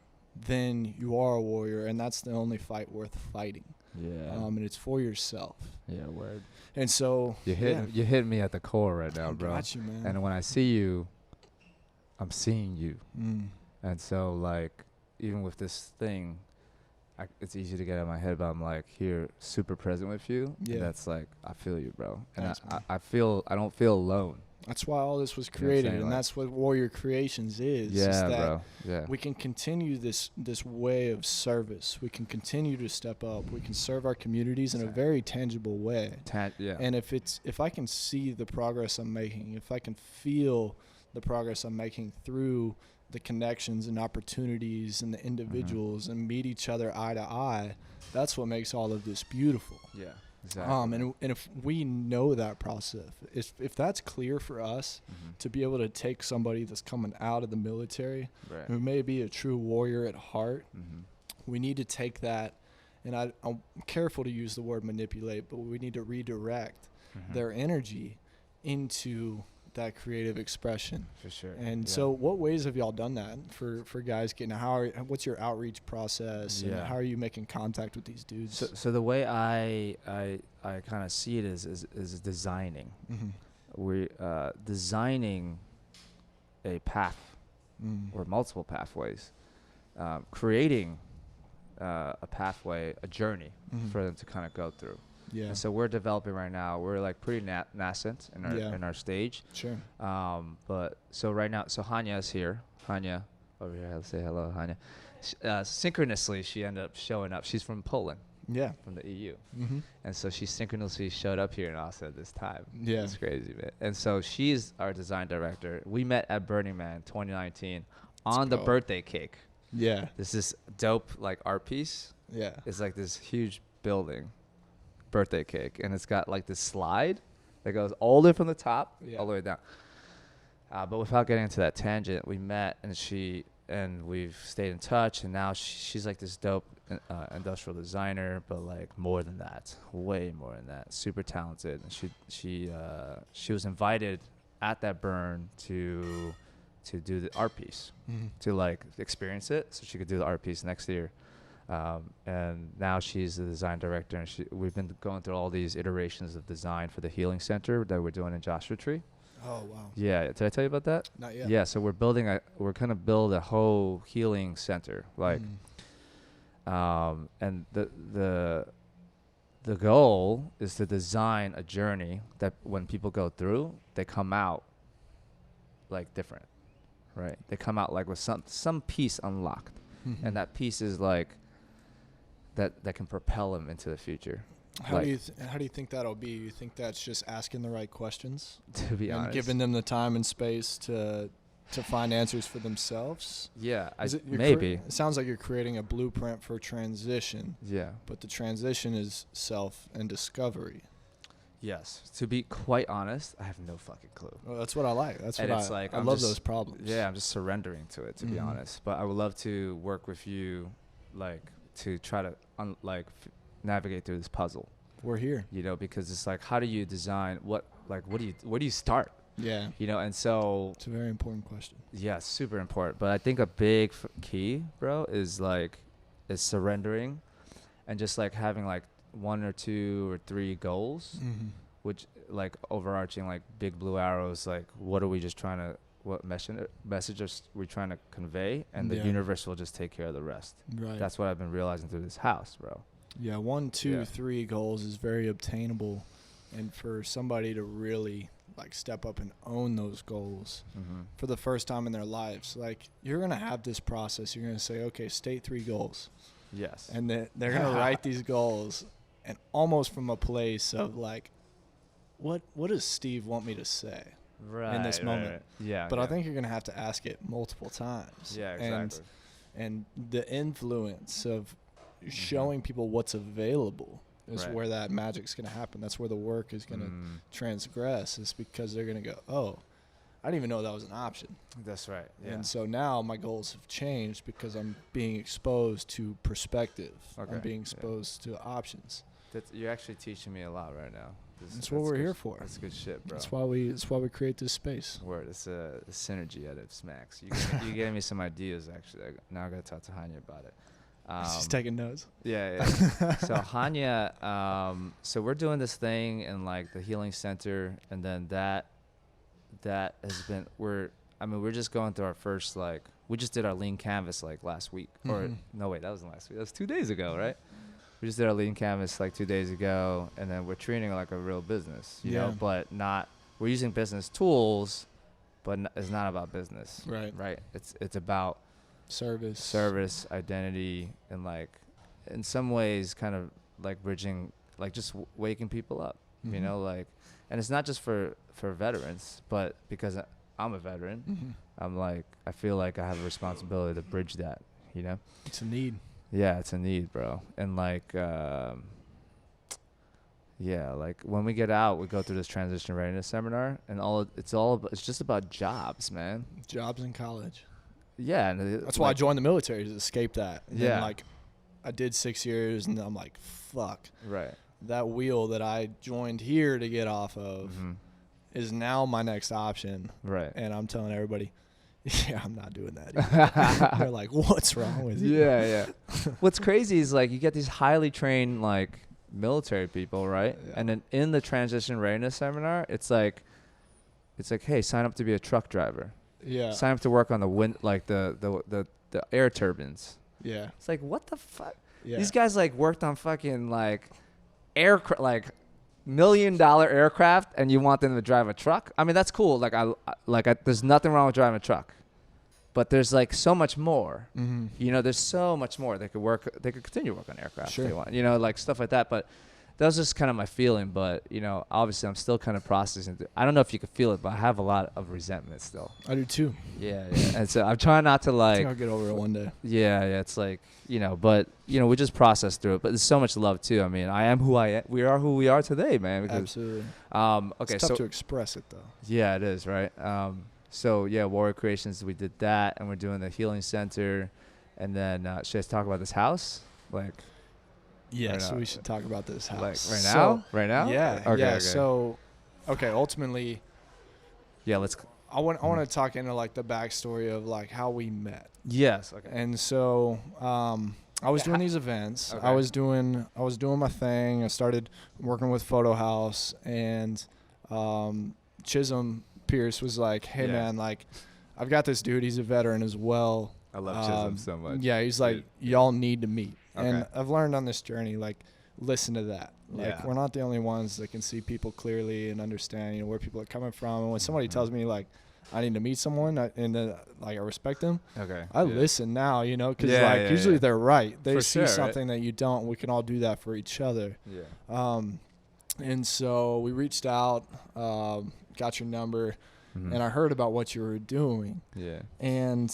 then you are a warrior, and that's the only fight worth fighting. Yeah. And it's for yourself. Yeah, word. And so you hit me at the core right now, bro. Got you, man. And when I see you, I'm seeing you. And so like even with this thing, it's easy to get out of my head, but I'm like here, super present with you. Yeah. And that's like I feel you, bro. And I don't feel alone. That's why all this was created, and that's what Warrior Creations is. Yeah, is that bro. Yeah. We can continue this way of service. We can continue to step up. We can serve our communities in a very tangible way. And if I can see the progress I'm making, if I can feel the progress I'm making through the connections and opportunities and the individuals and meet each other eye to eye, that's what makes all of this beautiful. Yeah. Exactly. And if we know that process, if that's clear for us to be able to take somebody that's coming out of the military who may be a true warrior at heart, we need to take that, and I'm careful to use the word manipulate, but we need to redirect their energy into that creative expression. For sure. And so what ways have y'all done that for guys getting, what's your outreach process and how are you making contact with these dudes? So the way I kind of see it is designing. We're designing a path or multiple pathways, creating a pathway, a journey for them to kind of go through. Yeah. And so we're developing right now. We're like pretty nascent in our stage. Sure. But so right now, so Hanya is here. Hanya over here. Let's say hello, Hanya. Synchronously, she ended up showing up. She's from Poland. Yeah. From the EU. And so she synchronously showed up here in Austin at this time. Yeah. It's crazy, man. And so she's our design director. We met at Burning Man 2019 on the birthday cake. Yeah. This is dope like art piece. Yeah. It's like this huge building. Birthday cake, and it's got like this slide that goes all the way from the top all the way down. But without getting into that tangent, we met, and and we've stayed in touch, and now she's like this dope industrial designer, but like more than that, way more than that. Super talented. And she was invited at that burn to do the art piece, to like experience it, so she could do the art piece next year. And now she's the design director, and we've been going through all these iterations of design for the healing center that we're doing in Joshua Tree. Oh wow. Yeah, did I tell you about that? Not yet. Yeah, so we're gonna build a whole healing center, like, and the goal is to design a journey that when people go through, they come out like different, right? They come out like with some piece unlocked, and that piece is like that can propel them into the future. How do you think that'll be? You think that's just asking the right questions, to be honest, and giving them the time and space to find answers for themselves? Yeah, maybe. It sounds like you're creating a blueprint for transition. Yeah. But the transition is self and discovery. Yes. To be quite honest, I have no fucking clue. Well, that's what I like. That's and what it's like, I love those problems. Yeah, I'm just surrendering to it, to be honest. But I would love to work with you, like, to try to navigate through this puzzle. We're here. You know, because it's like, how do you design where do you start? Yeah. You know, and so it's a very important question. Yeah, super important. But I think a big key, bro, is surrendering, and just like having like 1 or 2 or 3 goals, which like overarching like big blue arrows. Like, what messages we're trying to convey, and the universe will just take care of the rest. Right. That's what I've been realizing through this house, bro. Yeah, 1, 2, 3 goals is very obtainable, and for somebody to really like step up and own those goals for the first time in their lives, like you're gonna have this process. You're gonna say, okay, state 3 goals. Yes. And they're gonna write these goals, and almost from a place of like, what does Steve want me to say in this moment? Right. Yeah. But I think you're gonna have to ask it multiple times. Yeah, exactly. And the influence of showing people what's available is where that magic's going to happen. That's where the work is going to transgress, is because they're going to go, oh, I didn't even know that was an option. That's right. Yeah. And so now my goals have changed because I'm being exposed to perspective. Okay. I'm being exposed to options. You're actually teaching me a lot right now. That's what we're here for. That's good shit, bro. That's why we create this space. Word. It's a synergy out of Smacks. You gave me some ideas, actually. Now I got to talk to Hanya about it. She's taking notes. Yeah. So Hanya, so we're doing this thing in like the healing center, and then that has been we're just going through our first, like, we just did our lean canvas like last week, or no wait, that wasn't last week. That was 2 days ago, right? We just did our lean canvas like 2 days ago, and then we're treating it like a real business, you know, but we're using business tools, but it's not about business, right? It's about service, identity, and like in some ways kind of like bridging, like just waking people up, you know, like, and it's not just for veterans, but because I'm a veteran, I'm like, I feel like I have a responsibility to bridge that, you know. It's a need. Yeah, it's a need, bro. And like like when we get out, we go through this transition readiness seminar, and it's just about jobs, man. Jobs in college. Yeah, and that's why I joined the military, to escape that. And then, like, I did 6 years, and I'm like, fuck. Right. That wheel that I joined here to get off of is now my next option. Right. And I'm telling everybody, yeah, I'm not doing that. They're like, what's wrong with you? Yeah. What's crazy is like you get these highly trained like military people, right? Yeah. And then in the transition readiness seminar, it's like, hey, sign up to be a truck driver. Yeah. Sign up to work on the wind, like the air turbines. Yeah. It's like, what the fuck? Yeah. These guys like worked on fucking like aircraft, like $1 million aircraft, and you want them to drive a truck? I mean, that's cool. Like there's nothing wrong with driving a truck, but there's like so much more. You know, there's so much more. They could continue to work on aircraft if they want. You know, like stuff like that. But that was just kind of my feeling, but, you know, obviously I'm still kind of processing. I don't know if you can feel it, but I have a lot of resentment still. I do too. Yeah. And so I'm trying not to like. I think I'll get over it one day. Yeah. It's like, you know, but, you know, we just process through it. But there's so much love too. I mean, I am who I am. We are who we are today, man. Because, absolutely. Okay. It's tough to express it though. Yeah, it is, right? So yeah, Warrior Creations, we did that, and we're doing the healing center, and then should I talk about this house? Like, yes, we should talk about this house. Like right now? Yeah. Okay. Yeah. Okay. So, okay. Ultimately, yeah, let's. I want to talk into like the backstory of like how we met. Yes. Okay. And so, I was doing these events. Okay. I was doing my thing. I started working with Photo House, and Chisholm Pierce was like, "Hey man, like, I've got this dude. He's a veteran as well. I love Chisholm so much. Yeah, he's like, y'all need to meet." Okay. And I've learned on this journey, like, listen to that. Like, Yeah. we're not the only ones that can see people clearly and understand, you know, where people are coming from. And when somebody tells me like, I need to meet someone, and like I respect them. Okay. I listen now, you know, because like usually they're right. They for see sure, something that you don't. We can all do that for each other. Yeah. And so we reached out, got your number, and I heard about what you were doing. Yeah. And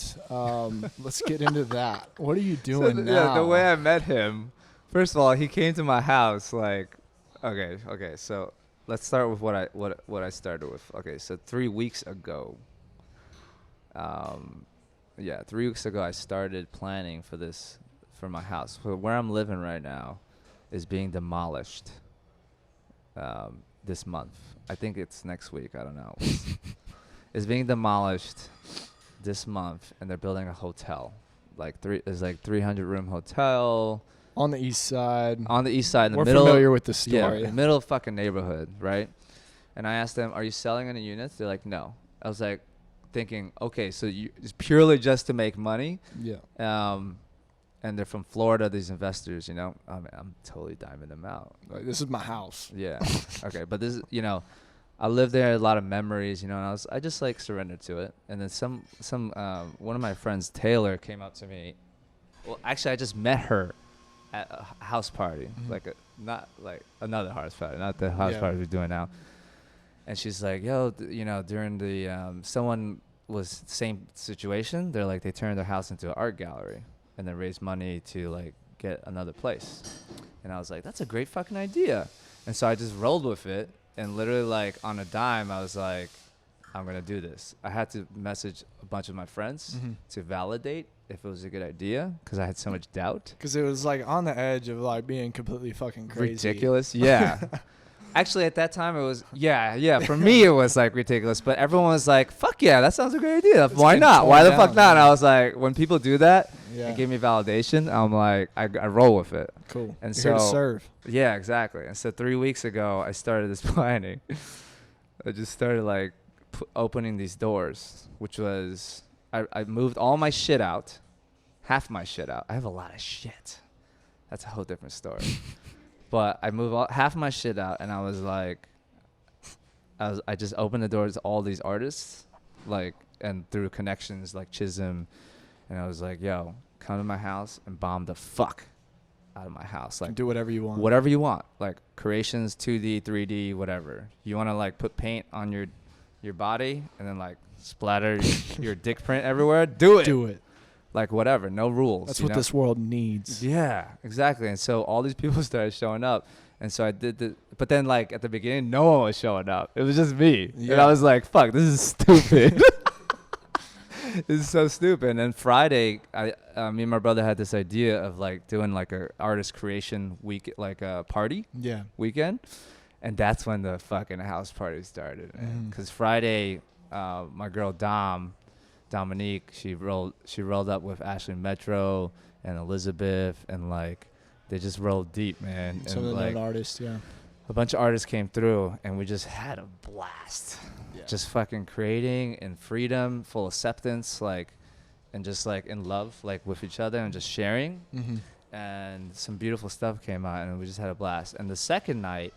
let's get into that. What are you doing now? Yeah, the way I met him. First of all, he came to my house. Like, okay. So let's start with what I started with. Okay, so 3 weeks ago. 3 weeks ago, I started planning for my house. So where I'm living right now is being demolished this month. I think it's next week. I don't know. It's being demolished this month, and they're building a hotel. There's like 300-room hotel on the east side. On the east side, in the We're middle. We're familiar with the story. Yeah, middle fucking neighborhood, right? And I asked them, "Are you selling any units?" They're like, "No." I was like, thinking, okay, so it's purely just to make money. Yeah. And they're from Florida, these investors, you know. I'm totally diming them out. Like, this is my house. Yeah. Okay, but this is, you know, I lived there, a lot of memories, you know, and I just like surrendered to it. And then one of my friends, Taylor, came up to me. Well, actually, I just met her at a house party, not like another house party, not the house party we're doing now. And she's like, "Yo, you know, during the someone was same situation. They're like, they turned their house into an art gallery, and then raised money to like get another place." And I was like, "That's a great fucking idea." And so I just rolled with it, and literally like on a dime, I was like, "I'm gonna do this." I had to message a bunch of my friends to validate if it was a good idea, because I had so much doubt. Because it was like on the edge of like being completely fucking crazy. Ridiculous, yeah. Actually, at that time, it was, for me, it was, like, ridiculous. But everyone was like, fuck yeah, that sounds a great idea. Why not? Why the fuck not? And I was like, when people do that, it gave me validation. I'm like, I roll with it. Cool. And You're here to serve. Yeah, exactly. And so 3 weeks ago, I started this planning. I just started, like, opening these doors, which was, I moved all my shit out, half my shit out. I have a lot of shit. That's a whole different story. But I moved half my shit out, and I was like, I just opened the doors to all these artists, like, and through connections like Chisholm, and I was like, "Yo, come to my house and bomb the fuck out of my house. Like, do whatever you want. Whatever you want, like creations, 2D, 3D, whatever. You want to like put paint on your body and then like splatter your dick print everywhere. Do it. Do it. Like whatever, no rules. That's what this world needs. Yeah, exactly. And so all these people started showing up. And so I did but then like at the beginning, no one was showing up. It was just me. Yeah. And I was like, fuck, this is stupid. This is so stupid. And then Friday, me and my brother had this idea of like doing like a artist creation week, like a party weekend. And that's when the fucking house party started. Because Friday, my girl Dominique, she rolled up with Ashley Metro and Elizabeth, and like they just rolled deep, man. Some of the known artists, a bunch of artists came through, and we just had a blast. Just fucking creating in freedom, full acceptance, like, and just like in love, like with each other, and just sharing. And some beautiful stuff came out, and we just had a blast. And the second night,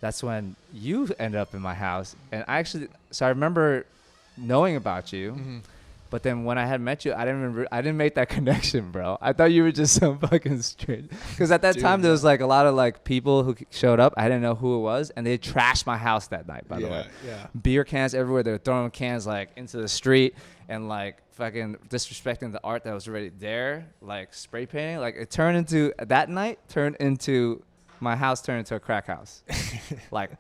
that's when you end up in my house, and I remember knowing about you, but then when I had met you, I didn't make that connection, bro. I thought you were just some fucking strange. Because at that time, there was like a lot of like people who showed up. I didn't know who it was, and they trashed my house that night. By the way, beer cans everywhere. They were throwing cans like into the street and like fucking disrespecting the art that was already there, like spray painting. Like it turned into my house turned into a crack house, like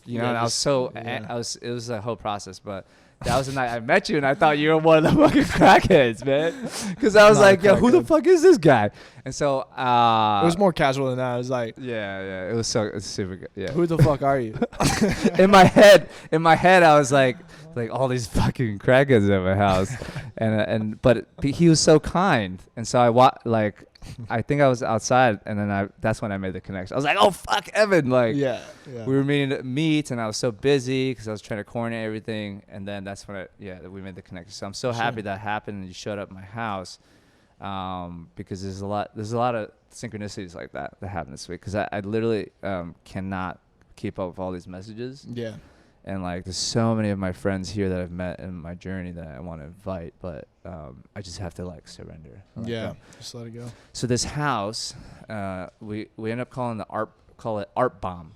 you know, and I was so, it was a whole process, but that was the night I met you, and I thought you were one of the fucking crackheads, man. Because I was like, yo, who the fuck is this guy? And so, it was more casual than that. It was like, it was super good. Yeah. Who the fuck are you? in my head, I was like all these fucking crackheads at my house, but he was so kind, and so I think I was outside, and then that's when I made the connection. I was like, oh fuck, Evan, like we were meeting to meet, and I was so busy because I was trying to coordinate everything, and then that's when we made the connection. So I'm so happy that happened, and you showed up at my house, because there's a lot of synchronicities like that happened this week, because I literally cannot keep up with all these messages. Yeah. And like, there's so many of my friends here that I've met in my journey that I want to invite, but I just have to like surrender. Just let it go. So this house, we end up call it Art Bomb,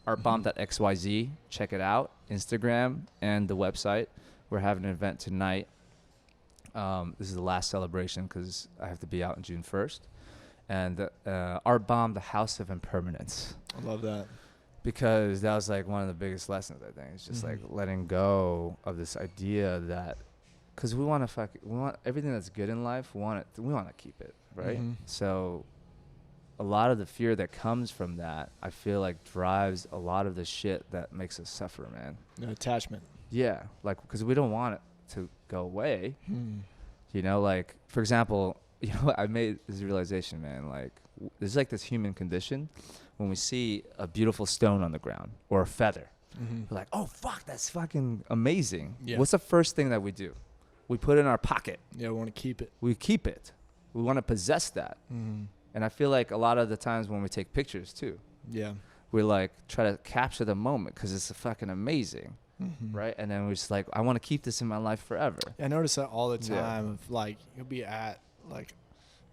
artbomb.xyz. Check it out, Instagram and the website. We're having an event tonight. This is the last celebration because I have to be out on June 1st. And Art Bomb, the House of Impermanence. I love that. Because that was like one of the biggest lessons, I think. It's just like letting go of this idea that, because we want everything that's good in life. We want to keep it, right? So a lot of the fear that comes from that, I feel like drives a lot of the shit that makes us suffer, man. The attachment. Yeah, like, because we don't want it to go away. You know, like, for example, you know, I made this realization, man. Like, there's like this human condition. When we see a beautiful stone on the ground or a feather, we're like, oh, fuck, that's fucking amazing. Yeah. What's the first thing that we do? We put it in our pocket. Yeah, we want to keep it. We keep it. We want to possess that. And I feel like a lot of the times when we take pictures, too, we like try to capture the moment because it's fucking amazing, right? And then we're just like, I want to keep this in my life forever. I notice that all the time. Of like, you'll be at like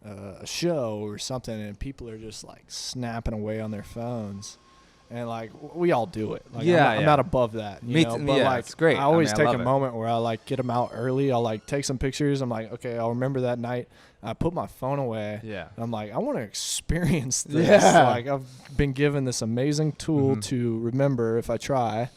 a show or something, and people are just like snapping away on their phones, and like we all do it. Like, I'm not above that, you know? But like, it's great. I always take a moment where I like get them out early. I'll like take some pictures. I'm like, okay, I'll remember that night. I put my phone away. And I'm like, I want to experience this. Like, I've been given this amazing tool to remember if I try.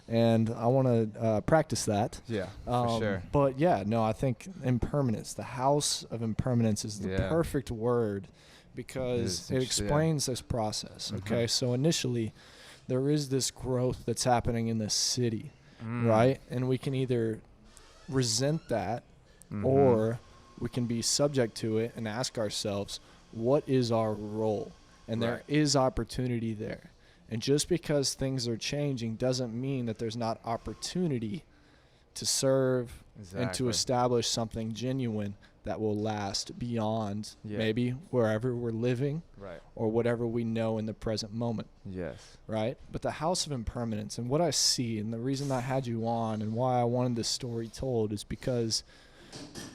And I want to practice that. For sure. But I think impermanence, the House of Impermanence is the perfect word because it explains this process. Okay, so initially there is this growth that's happening in the city, right? And we can either resent that or we can be subject to it and ask ourselves, what is our role? And there is opportunity there. And just because things are changing doesn't mean that there's not opportunity to serve and to establish something genuine that will last beyond maybe wherever we're living or whatever we know in the present moment. Right? But the House of Impermanence, and what I see, and the reason I had you on and why I wanted this story told is because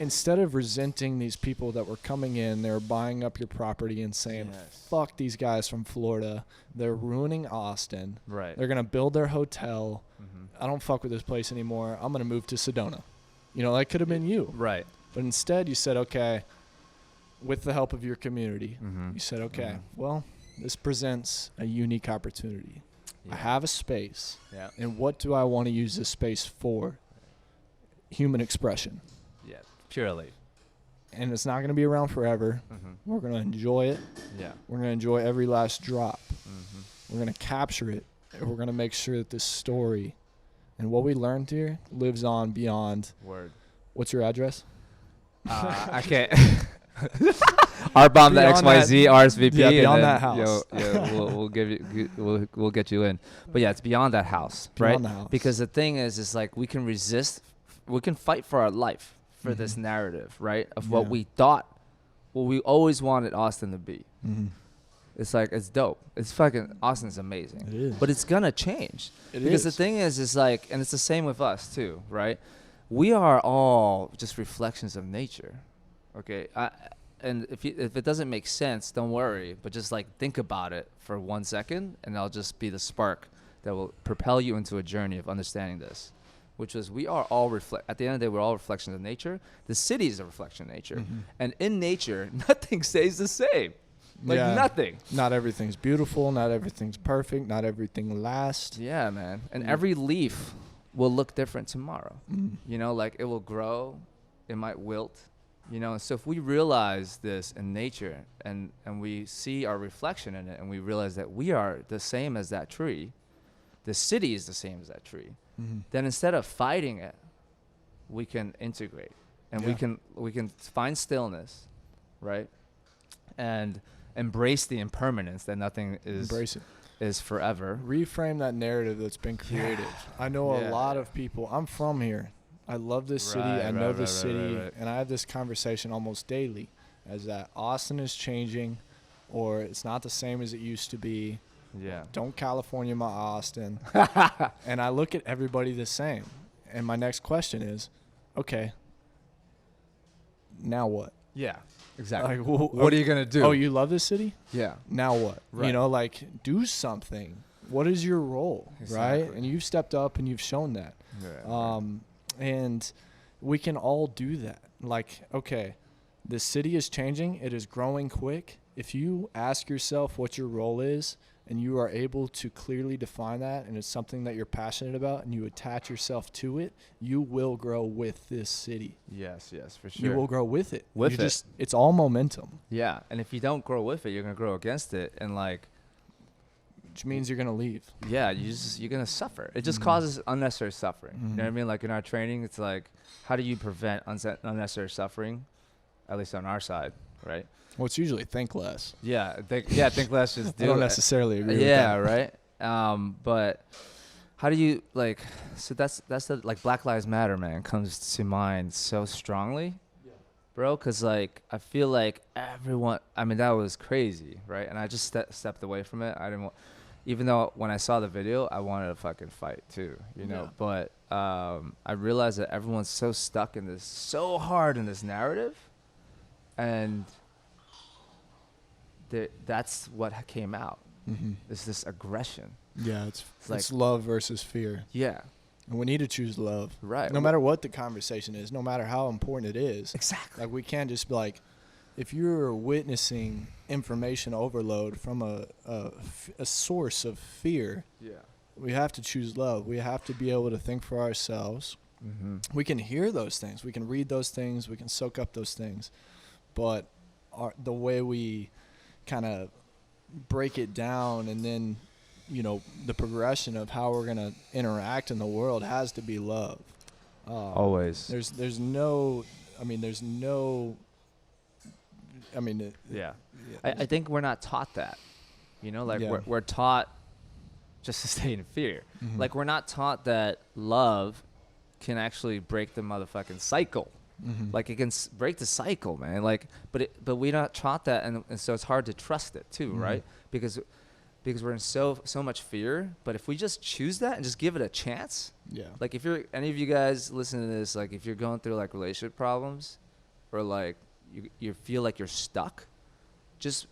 instead of resenting these people that were coming in, they're buying up your property and saying, fuck these guys from Florida. They're ruining Austin. They're going to build their hotel. I don't fuck with this place anymore. I'm going to move to Sedona. You know, that could have been you. But instead you said, okay, with the help of your community, you said, okay, well, this presents a unique opportunity. I have a space. And what do I want to use this space for? Human expression. Purely. And it's not going to be around forever. We're going to enjoy it. We're going to enjoy every last drop. We're going to capture it. And we're going to make sure that this story and what we learned here lives on beyond. What's your address? I can't. Artbomb.xyz, RSVP. Beyond that house. We'll give you. We'll get you in. But it's beyond that house, beyond the house. Because the thing is like we can resist. We can fight for our life. For this narrative, right? Of what we thought, what we always wanted Austin to be. It's like, it's dope. It's fucking, Austin's amazing. It is. But it's gonna change. Because the thing is like, and it's the same with us too, right? We are all just reflections of nature, okay? And if it doesn't make sense, don't worry, but just like think about it for 1 second and that'll just be the spark that will propel you into a journey of understanding this. Which was we are all at the end of the day, we're all reflections of nature. The city is a reflection of nature. And in nature, nothing stays the same. Like nothing. Not everything's beautiful. Not everything's perfect. Not everything lasts. Yeah, man. And every leaf will look different tomorrow. You know, like it will grow. It might wilt. You know, so if we realize this in nature and we see our reflection in it and we realize that we are the same as that tree, the city is the same as that tree, then instead of fighting it, we can integrate and we can find stillness, right? And embrace the impermanence that nothing is forever. Reframe that narrative that's been created. I know a lot of people. I'm from here. I love this city. I know this city. And I have this conversation almost daily as that Austin is changing or it's not the same as it used to be. Yeah. Don't California my Austin. And I look at everybody the same. And my next question is, okay, now what? Yeah, exactly. Like, what are you going to do? Oh, you love this city? Yeah. Now what? Right. You know, like, do something. What is your role, right? And you've stepped up and you've shown that. Yeah. And we can all do that. Like, okay, the city is changing. It is growing quick. If you ask yourself what your role is and you are able to clearly define that and it's something that you're passionate about and you attach yourself to it, you will grow with this city. Yes, for sure. You will grow with it. With it. It's all momentum. Yeah, and if you don't grow with it, you're going to grow against it. And like, which means you're going to leave. Yeah, you're going to suffer. It just causes unnecessary suffering. You know what I mean? Like in our training, it's like, how do you prevent unnecessary suffering? At least on our side, right? Well, it's usually think less. Yeah, think less, just do it. I don't necessarily agree with that. Yeah, right? But how do you, like, so that's the, like, Black Lives Matter, man, comes to mind so strongly, bro, because, like, I feel like everyone, I mean, that was crazy, right? And I just stepped away from it. I didn't want, even though when I saw the video, I wanted to fucking fight too, you know? But I realized that everyone's so stuck in this, so hard in this narrative, and that's what came out. It's this aggression. Yeah, it's love versus fear. Yeah. And we need to choose love. Right. No matter what the conversation is, no matter how important it is. Exactly. Like, we can't just be like, if you're witnessing information overload from a source of fear, we have to choose love. We have to be able to think for ourselves. We can hear those things. We can read those things. We can soak up those things. But the way we kind of break it down and then, you know, the progression of how we're going to interact in the world has to be love. Always. There's no, I think we're not taught that, you know, like we're taught just to stay in fear. Like, we're not taught that love can actually break the motherfucking cycle. Like, it can break the cycle, man. Like, but we're not taught that, and so it's hard to trust it too, right? Because we're in so much fear. But if we just choose that and just give it a chance, like, if you're any of you guys listening to this, like, if you're going through like relationship problems, or like you feel like you're stuck, just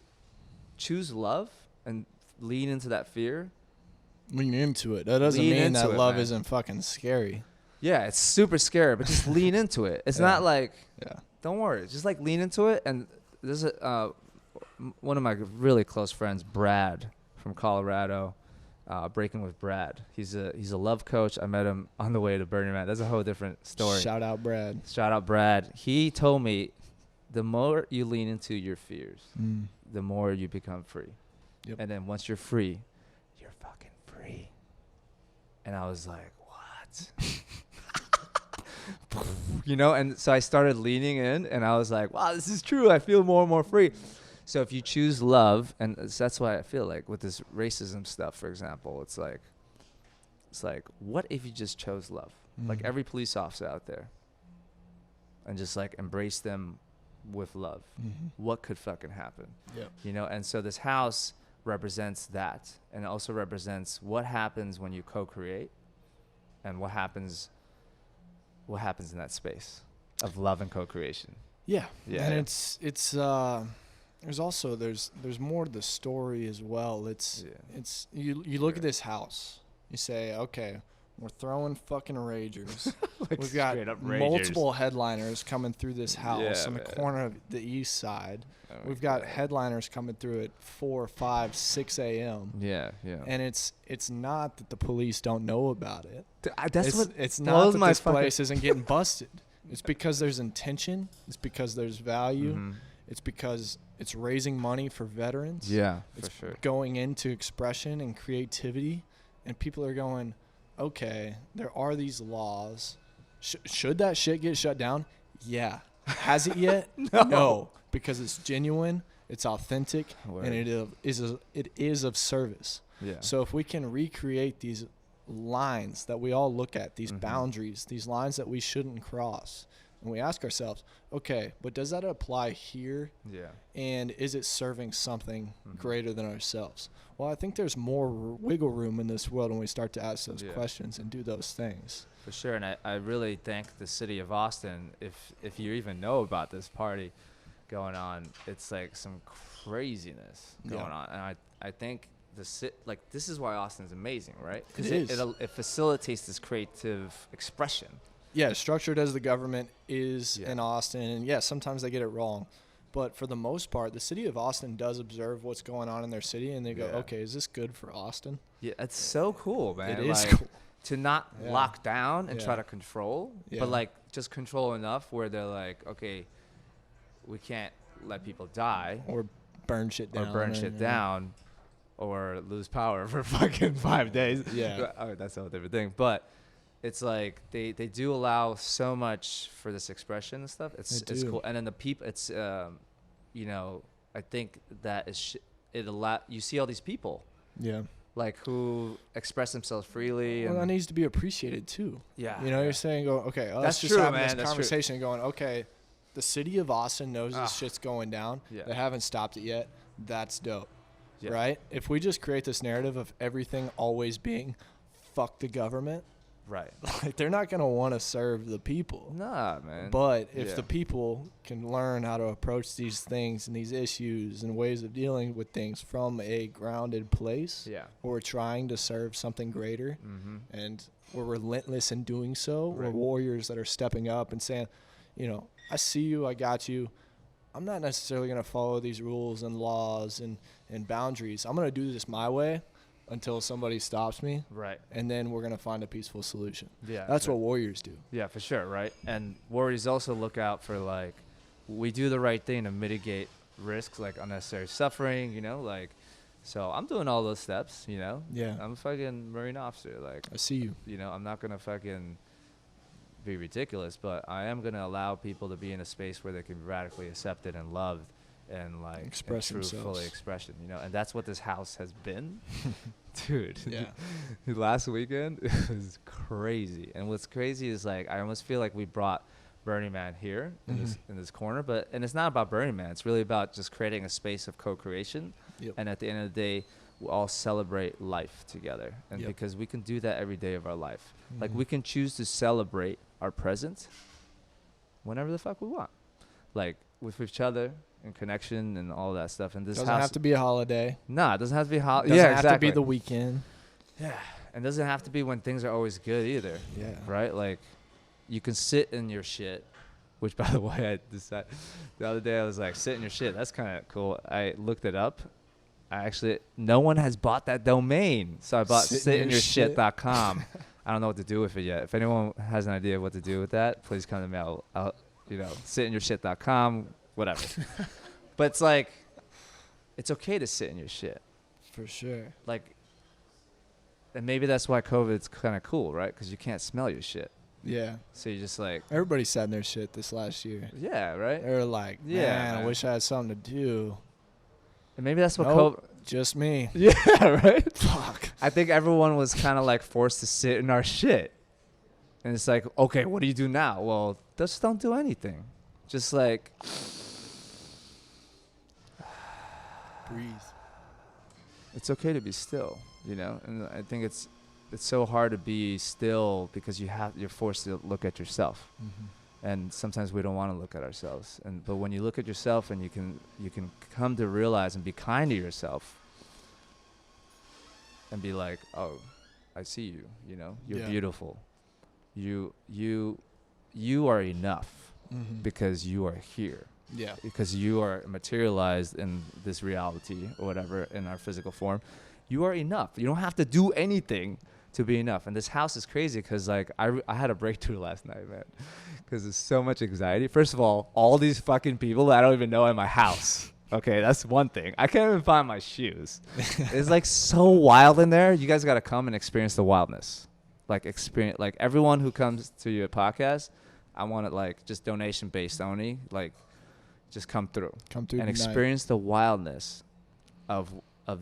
choose love and lean into that fear. Lean into it. That doesn't mean that love isn't fucking scary. Yeah, it's super scary, but just lean into it. It's not like, don't worry. Just like lean into it. And there's one of my really close friends, Brad from Colorado, Breaking with Brad. He's a love coach. I met him on the way to Burning Man. That's a whole different story. Shout out Brad. He told me, the more you lean into your fears, the more you become free. And then once you're free, you're fucking free. And I was like, what? You know, and so I started leaning in, and I was like, wow, this is true. I feel more and more free. So if you choose love, and that's why I feel like with this racism stuff, for example, it's like, what if you just chose love? Like, every police officer out there, and just like embrace them with love. What could fucking happen? You know, and so this house represents that, and it also represents what happens when you co-create, and what happens in that space of love and co-creation. And it's there's more to the story as well. It's you look at this house, you say, okay, We're throwing fucking ragers. Like We've got ragers. multiple headliners coming through this house on the man. corner of the east side. Oh We've got headliners coming through at 4, 5, 6 a.m. Yeah, yeah. And it's not that the police don't know about it. It's not that this place isn't getting busted. It's because there's intention. It's because there's value. Mm-hmm. It's because it's raising money for veterans. Yeah, It's for sure. going into expression and creativity. And people are going, okay, there are these laws. Should that shit get shut down? Yeah. Has it yet? No. Because it's genuine, it's authentic, and it is of service. Yeah. So if we can recreate these lines that we all look at, these boundaries, these lines that we shouldn't cross, and we ask ourselves, okay, but does that apply here? Yeah. And is it serving something greater than ourselves? Well, I think there's more wiggle room in this world when we start to ask those questions and do those things. For sure, and I really thank the city of Austin. If you even know about this party going on, it's like some craziness going on, and I think this is why Austin's amazing, right? Because it facilitates this creative expression. Yeah, structured as the government is in Austin, and sometimes they get it wrong. But for the most part, the city of Austin does observe what's going on in their city, and they go, okay, is this good for Austin? Yeah, it's so cool, man. It is cool. To not lock down and try to control, but like just control enough where they're like, okay, we can't let people die. Or burn shit down. Or lose power for fucking 5 days. Yeah. Oh, that's a whole different thing. But it's like they do allow so much for this expression and stuff. It's cool. And then the people, it's you know, I think that is you see all these people. Yeah. Like who express themselves freely. Well, and that needs to be appreciated too. Yeah. You know, you're saying, okay, that's let's just true, have man. this conversation going, okay, the city of Austin knows this shit's going down. Yeah. They haven't stopped it yet. That's dope. Yeah. Right? If we just create this narrative of everything always being fuck the government, Right. like they're not going to want to serve the people. Nah, man. But if the people can learn how to approach these things and these issues and ways of dealing with things from a grounded place, where we're trying to serve something greater, and we're relentless in doing so, we're warriors that are stepping up and saying, you know, I see you, I got you. I'm not necessarily going to follow these rules and laws and boundaries. I'm going to do this my way until somebody stops me. Right. And then we're going to find a peaceful solution. Yeah. That's what warriors do. Yeah, for sure, right? And warriors also look out for, like, we do the right thing to mitigate risks, like unnecessary suffering, you know, like, so I'm doing all those steps, you know? Yeah. I'm a fucking Marine officer, like. I see you. You know, I'm not going to fucking be ridiculous, but I am going to allow people to be in a space where they can be radically accepted and loved and, like, express true themselves. fully expression, you know? And that's what this house has been. Dude, Yeah. last weekend it was crazy, and what's crazy is like I almost feel like we brought Burning Man here in this corner, and it's not about Burning Man. It's really about just creating a space of co-creation, and at the end of the day, we all celebrate life together, and because we can do that every day of our life, like we can choose to celebrate our present whenever the fuck we want, like with each other. And connection and all that stuff. And this doesn't have to be a holiday. Nah, it doesn't have to be a holiday. Doesn't have to be the weekend. Yeah, and doesn't have to be when things are always good either. Yeah. Right? Like, you can sit in your shit, which, by the way, I decided the other day I was like, sit in your shit. That's kind of cool. I looked it up. No one has bought that domain. So I bought sitinyourshit.com. I don't know what to do with it yet. If anyone has an idea of what to do with that, please come to me. I'll sitinyourshit.com. Whatever. But it's like, it's okay to sit in your shit. For sure. Like, and maybe that's why COVID's kind of cool, right? Because you can't smell your shit. Yeah. So you're just like. Everybody sat in their shit this last year. Yeah, right? They were like, man, I wish I had something to do. And maybe that's what COVID. Just me. Yeah, right? Fuck. I think everyone was kind of like forced to sit in our shit. And it's like, okay, what do you do now? Well, just don't do anything. Just like. Breathe. It's okay to be still, you know? And I think it's so hard to be still because you're forced to look at yourself. And sometimes we don't want to look at ourselves. But when you look at yourself and you can come to realize and be kind to yourself and be like, oh, I see you. You know, you're beautiful. You are enough because you are here. Yeah. Because you are materialized in this reality or whatever in our physical form. You are enough. You don't have to do anything to be enough. And this house is crazy because like I had a breakthrough last night, man, because there's so much anxiety. First of all these fucking people that I don't even know in my house. Okay, that's one thing. I can't even find my shoes. It's like so wild in there. You guys got to come and experience the wildness. Like everyone who comes to your podcast, I want it like just donation based only. Like just come through and tonight. Experience the wildness of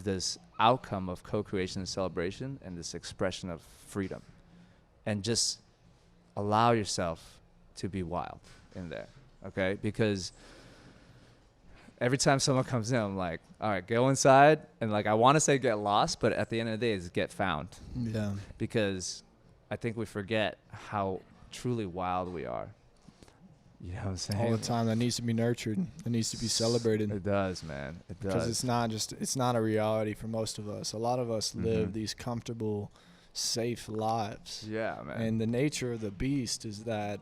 this outcome of co-creation and celebration and this expression of freedom, and just allow yourself to be wild in there. Okay, because every time someone comes in, I'm like, all right, go inside. And like, I want to say get lost, but at the end of the day, it's get found. Yeah. Because I think we forget how truly wild we are. You know what I'm saying? All the time. That needs to be nurtured. It needs to be celebrated. It does, man. It does. Because it's not a reality for most of us. A lot of us live these comfortable, safe lives. Yeah, man. And the nature of the beast is that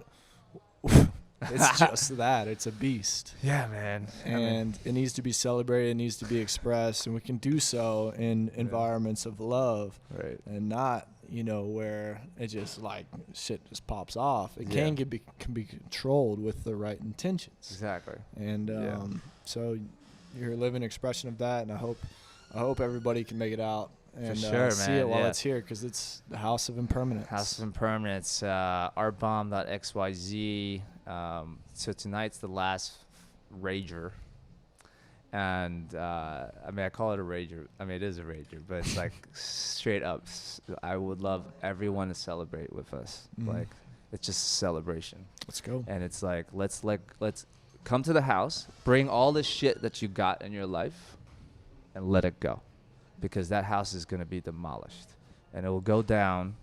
it's just that. It's a beast. Yeah, man. And it needs to be celebrated. It needs to be expressed. And we can do so in environments of love. Right. And not, where it just like shit just pops off. It can be controlled with the right intentions. Exactly. And so you're a living expression of that. And I hope everybody can make it out. And see it while it's here, because it's the House of Impermanence. House of Impermanence, artbomb.xyz. So tonight's the last rager. And, I call it a rager. It is a rager, but it's like straight up. I would love everyone to celebrate with us. Like, it's just a celebration. Let's go. And it's like, let's come to the house, bring all the shit that you got in your life, and let it go. Because that house is going to be demolished. And it will go down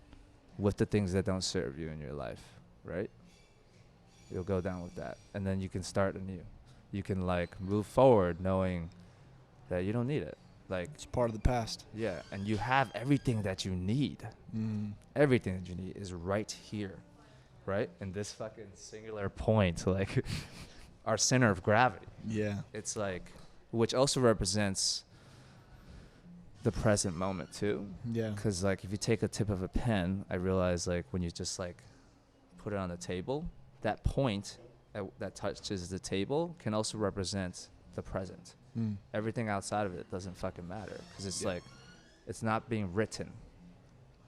with the things that don't serve you in your life, right? You'll go down with that. And then you can start anew. You can, move forward knowing that you don't need it. It's part of the past. Yeah, and you have everything that you need. Everything that you need is right here, right? In this fucking singular point, our center of gravity. Yeah. It's which also represents the present moment too. Yeah. Because if you take a tip of a pen, I realize when you just put it on the table, that point that touches the table can also represent the present. Everything outside of it doesn't fucking matter, because it's it's not being written.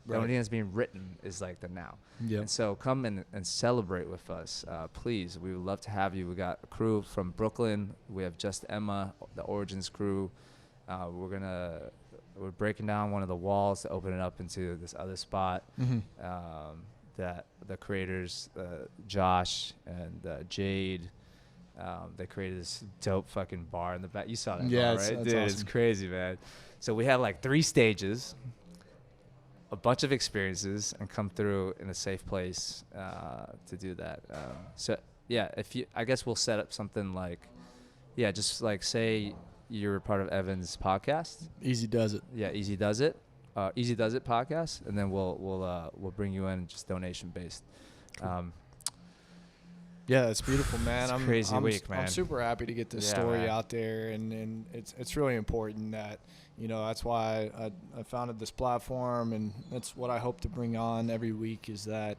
The only thing that's being written is the now. Yeah. And so come in and celebrate with us, please. We would love to have you. We got a crew from Brooklyn. We have Just Emma, the Origins crew. We're breaking down one of the walls to open it up into this other spot. That the creators, Josh and Jade, they created this dope fucking bar in the back. You saw that bar, right? Dude, awesome. It's crazy, man. So we have 3 stages, a bunch of experiences, and come through in a safe place to do that. I guess we'll set up something just say you're part of Evan's podcast. Eazy Does It. Yeah, Eazy Does It. Eazy Does It podcast, and then we'll bring you in just donation based. Cool. Yeah, it's beautiful, man. It's a crazy week, man. I'm super happy to get this story out there, and it's really important that that's why I founded this platform, and that's what I hope to bring on every week, is that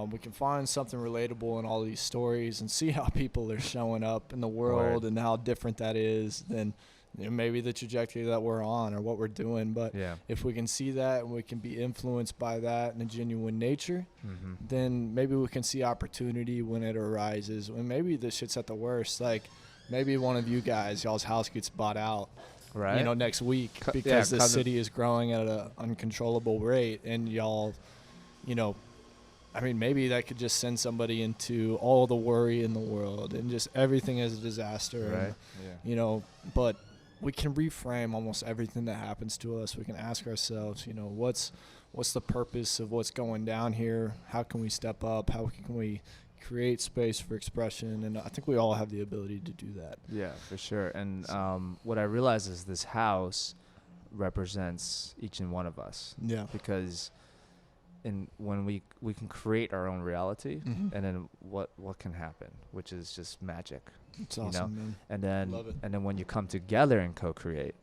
we can find something relatable in all these stories and see how people are showing up in the world and how different that is than maybe the trajectory that we're on or what we're doing. But if we can see that and we can be influenced by that in a genuine nature, then maybe we can see opportunity when it arises. And maybe this shit's at the worst. Maybe one of you guys, y'all's house gets bought out, next week because the city is growing at an uncontrollable rate, and y'all, maybe that could just send somebody into all the worry in the world and just everything is a disaster. Right. But we can reframe almost everything that happens to us. We can ask ourselves, what's the purpose of what's going down here? How can we step up? How can we create space for expression? And I think we all have the ability to do that. Yeah, for sure. And what I realize is this house represents each and one of us. Yeah. Because when we can create our own reality, and then what can happen, which is just magic. It's awesome, man. And then Love it. and then when you come together and co-create,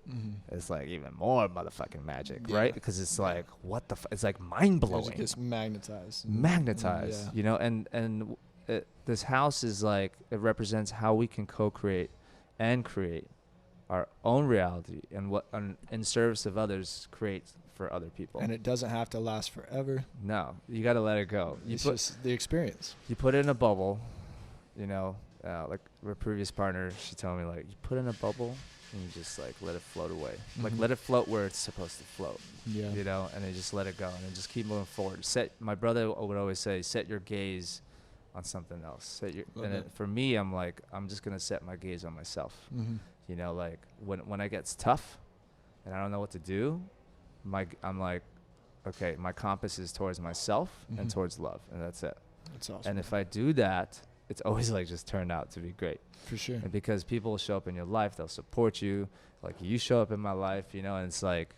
it's like even more motherfucking magic, right? Because it's like what the it's like mind blowing. It gets magnetized. You know, and this house is like, it represents how we can co-create and create our own reality, and what in service of others create for other people. And it doesn't have to last forever. No, you got to let it go. It's just the experience. You put it in a bubble, you know, like our previous partner, she told me, like, you put it in a bubble and you just like let it float away. Like let it float where it's supposed to float. Yeah. You know, and then just let it go and then just keep moving forward. My brother would always say, set your gaze on something else. For me, I'm like, I'm just gonna set my gaze on myself. You know, like when it gets tough and I don't know what to do, I'm like, okay, my compass is towards myself and towards love, and that's it. That's awesome. And if I do that, it's always like just turned out to be great. For sure. And because people will show up in your life, they'll support you. Like you show up in my life, you know, and it's like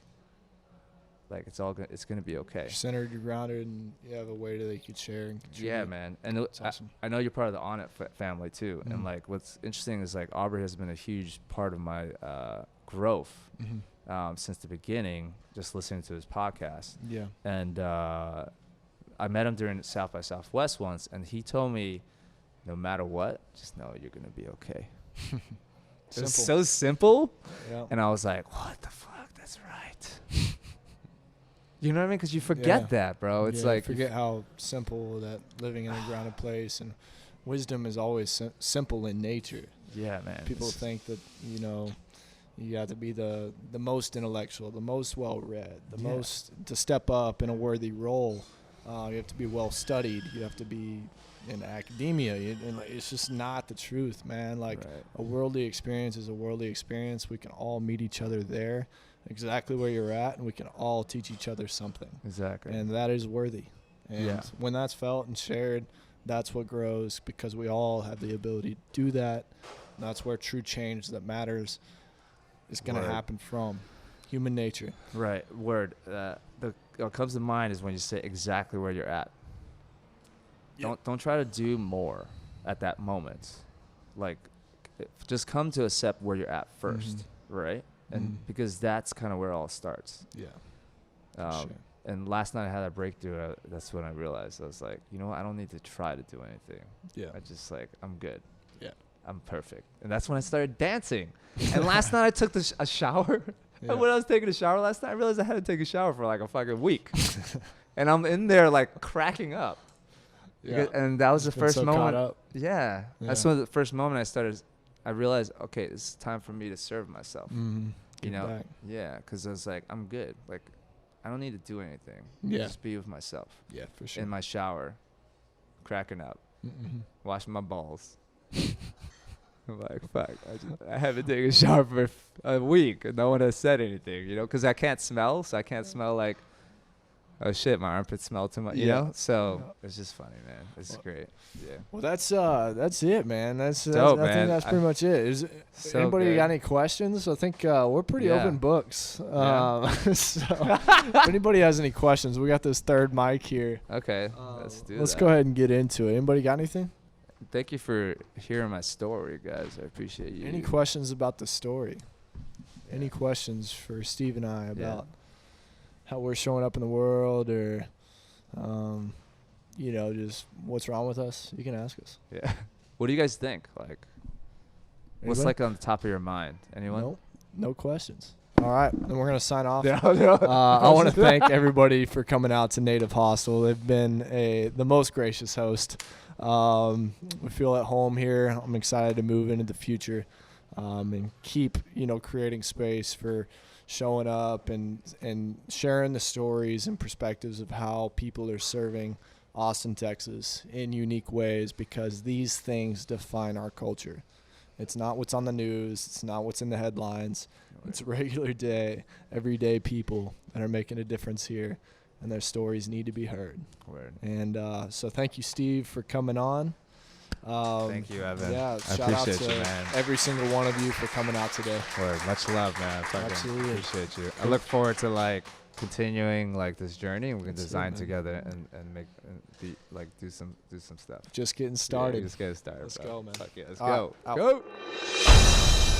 it's gonna be okay. You're centered, you're grounded, and you have a way that you could share and contribute. Yeah, man. And awesome. I know you're part of the On It family too. And like what's interesting is like Aubrey has been a huge part of my growth since the beginning, just listening to his podcast. Yeah. And I met him during South by Southwest once, and he told me, no matter what, just know you're gonna be okay. It's so simple. Yeah. And I was like, what the fuck? That's right. You know what I mean? Because you forget that, bro. It's like, forget how simple that living in a grounded place, and wisdom is always simple in nature. Yeah, man. People think that, you know, you have to be the most intellectual, the most well-read, the most to step up in a worthy role. You have to be well-studied. You have to be in academia. And it's just not the truth, man. Like a worldly experience is a worldly experience. We can all meet each other there, exactly where you're at, and we can all teach each other something. Exactly. And that is worthy. And when that's felt and shared, that's what grows, because we all have the ability to do that. And that's where true change that matters is going to happen from human nature. Right. Word. What comes to mind is when you say exactly where you're at. Yep. Don't try to do more at that moment. Like, just come to accept where you're at first, right? And because that's kind of where it all starts. Yeah. Sure. And last night I had a breakthrough. That's when I realized, I was like, you know what? I don't need to try to do anything. Yeah. I just like, I'm good. Yeah. I'm perfect. And that's when I started dancing. And last night I took a shower. Yeah. And when I was taking a shower last night, I realized I had to take a shower for like a fucking week. And I'm in there like cracking up. Yeah. And that was the first moment. Yeah. That's when the first moment I realized, okay, it's time for me to serve myself. You know? Back. Yeah. Because I was like, I'm good. Like, I don't need to do anything. Yeah. Just be with myself. Yeah, for sure. In my shower, cracking up, washing my balls. I'm like, fuck, I haven't taken a shower for a week, and no one has said anything, you know, because I can't smell, so I can't smell like, oh shit, my armpits smell too much, you know? So it's just funny, man. It's great. Yeah. Well, that's it, man. That's dope, man. I think that's pretty much it. Is anybody got any questions? I think we're pretty open books. So if anybody has any questions, we got this third mic here. Okay, let's go ahead and get into it. Anybody got anything? Thank you for hearing my story, guys. I appreciate you. Any questions about the story? Any questions for Steve and I about how we're showing up in the world, or, you know, just what's wrong with us? You can ask us. Yeah. What do you guys think? Like, what's like on the top of your mind? Anyone? Nope. No questions. All right, then we're going to sign off. I want to thank everybody for coming out to Native Hostel. They've been the most gracious host. We feel at home here. I'm excited to move into the future and keep, you know, creating space for showing up and sharing the stories and perspectives of how people are serving Austin, Texas in unique ways, because these things define our culture. It's not what's on the news. It's not what's in the headlines. It's regular day, everyday people that are making a difference here, and their stories need to be heard. Word. And so thank you, Steve, for coming on. Thank you, Evan. Yeah, shout out to every single one of you for coming out today. Word. Much love, man. Absolutely. Appreciate you. I look forward to like continuing like this journey, and we can That's it, design man. together and make and be like do some stuff. Just getting started. Yeah, just get started. Let's bro. go, man. Fuck yeah, let's All go. right, out. Go.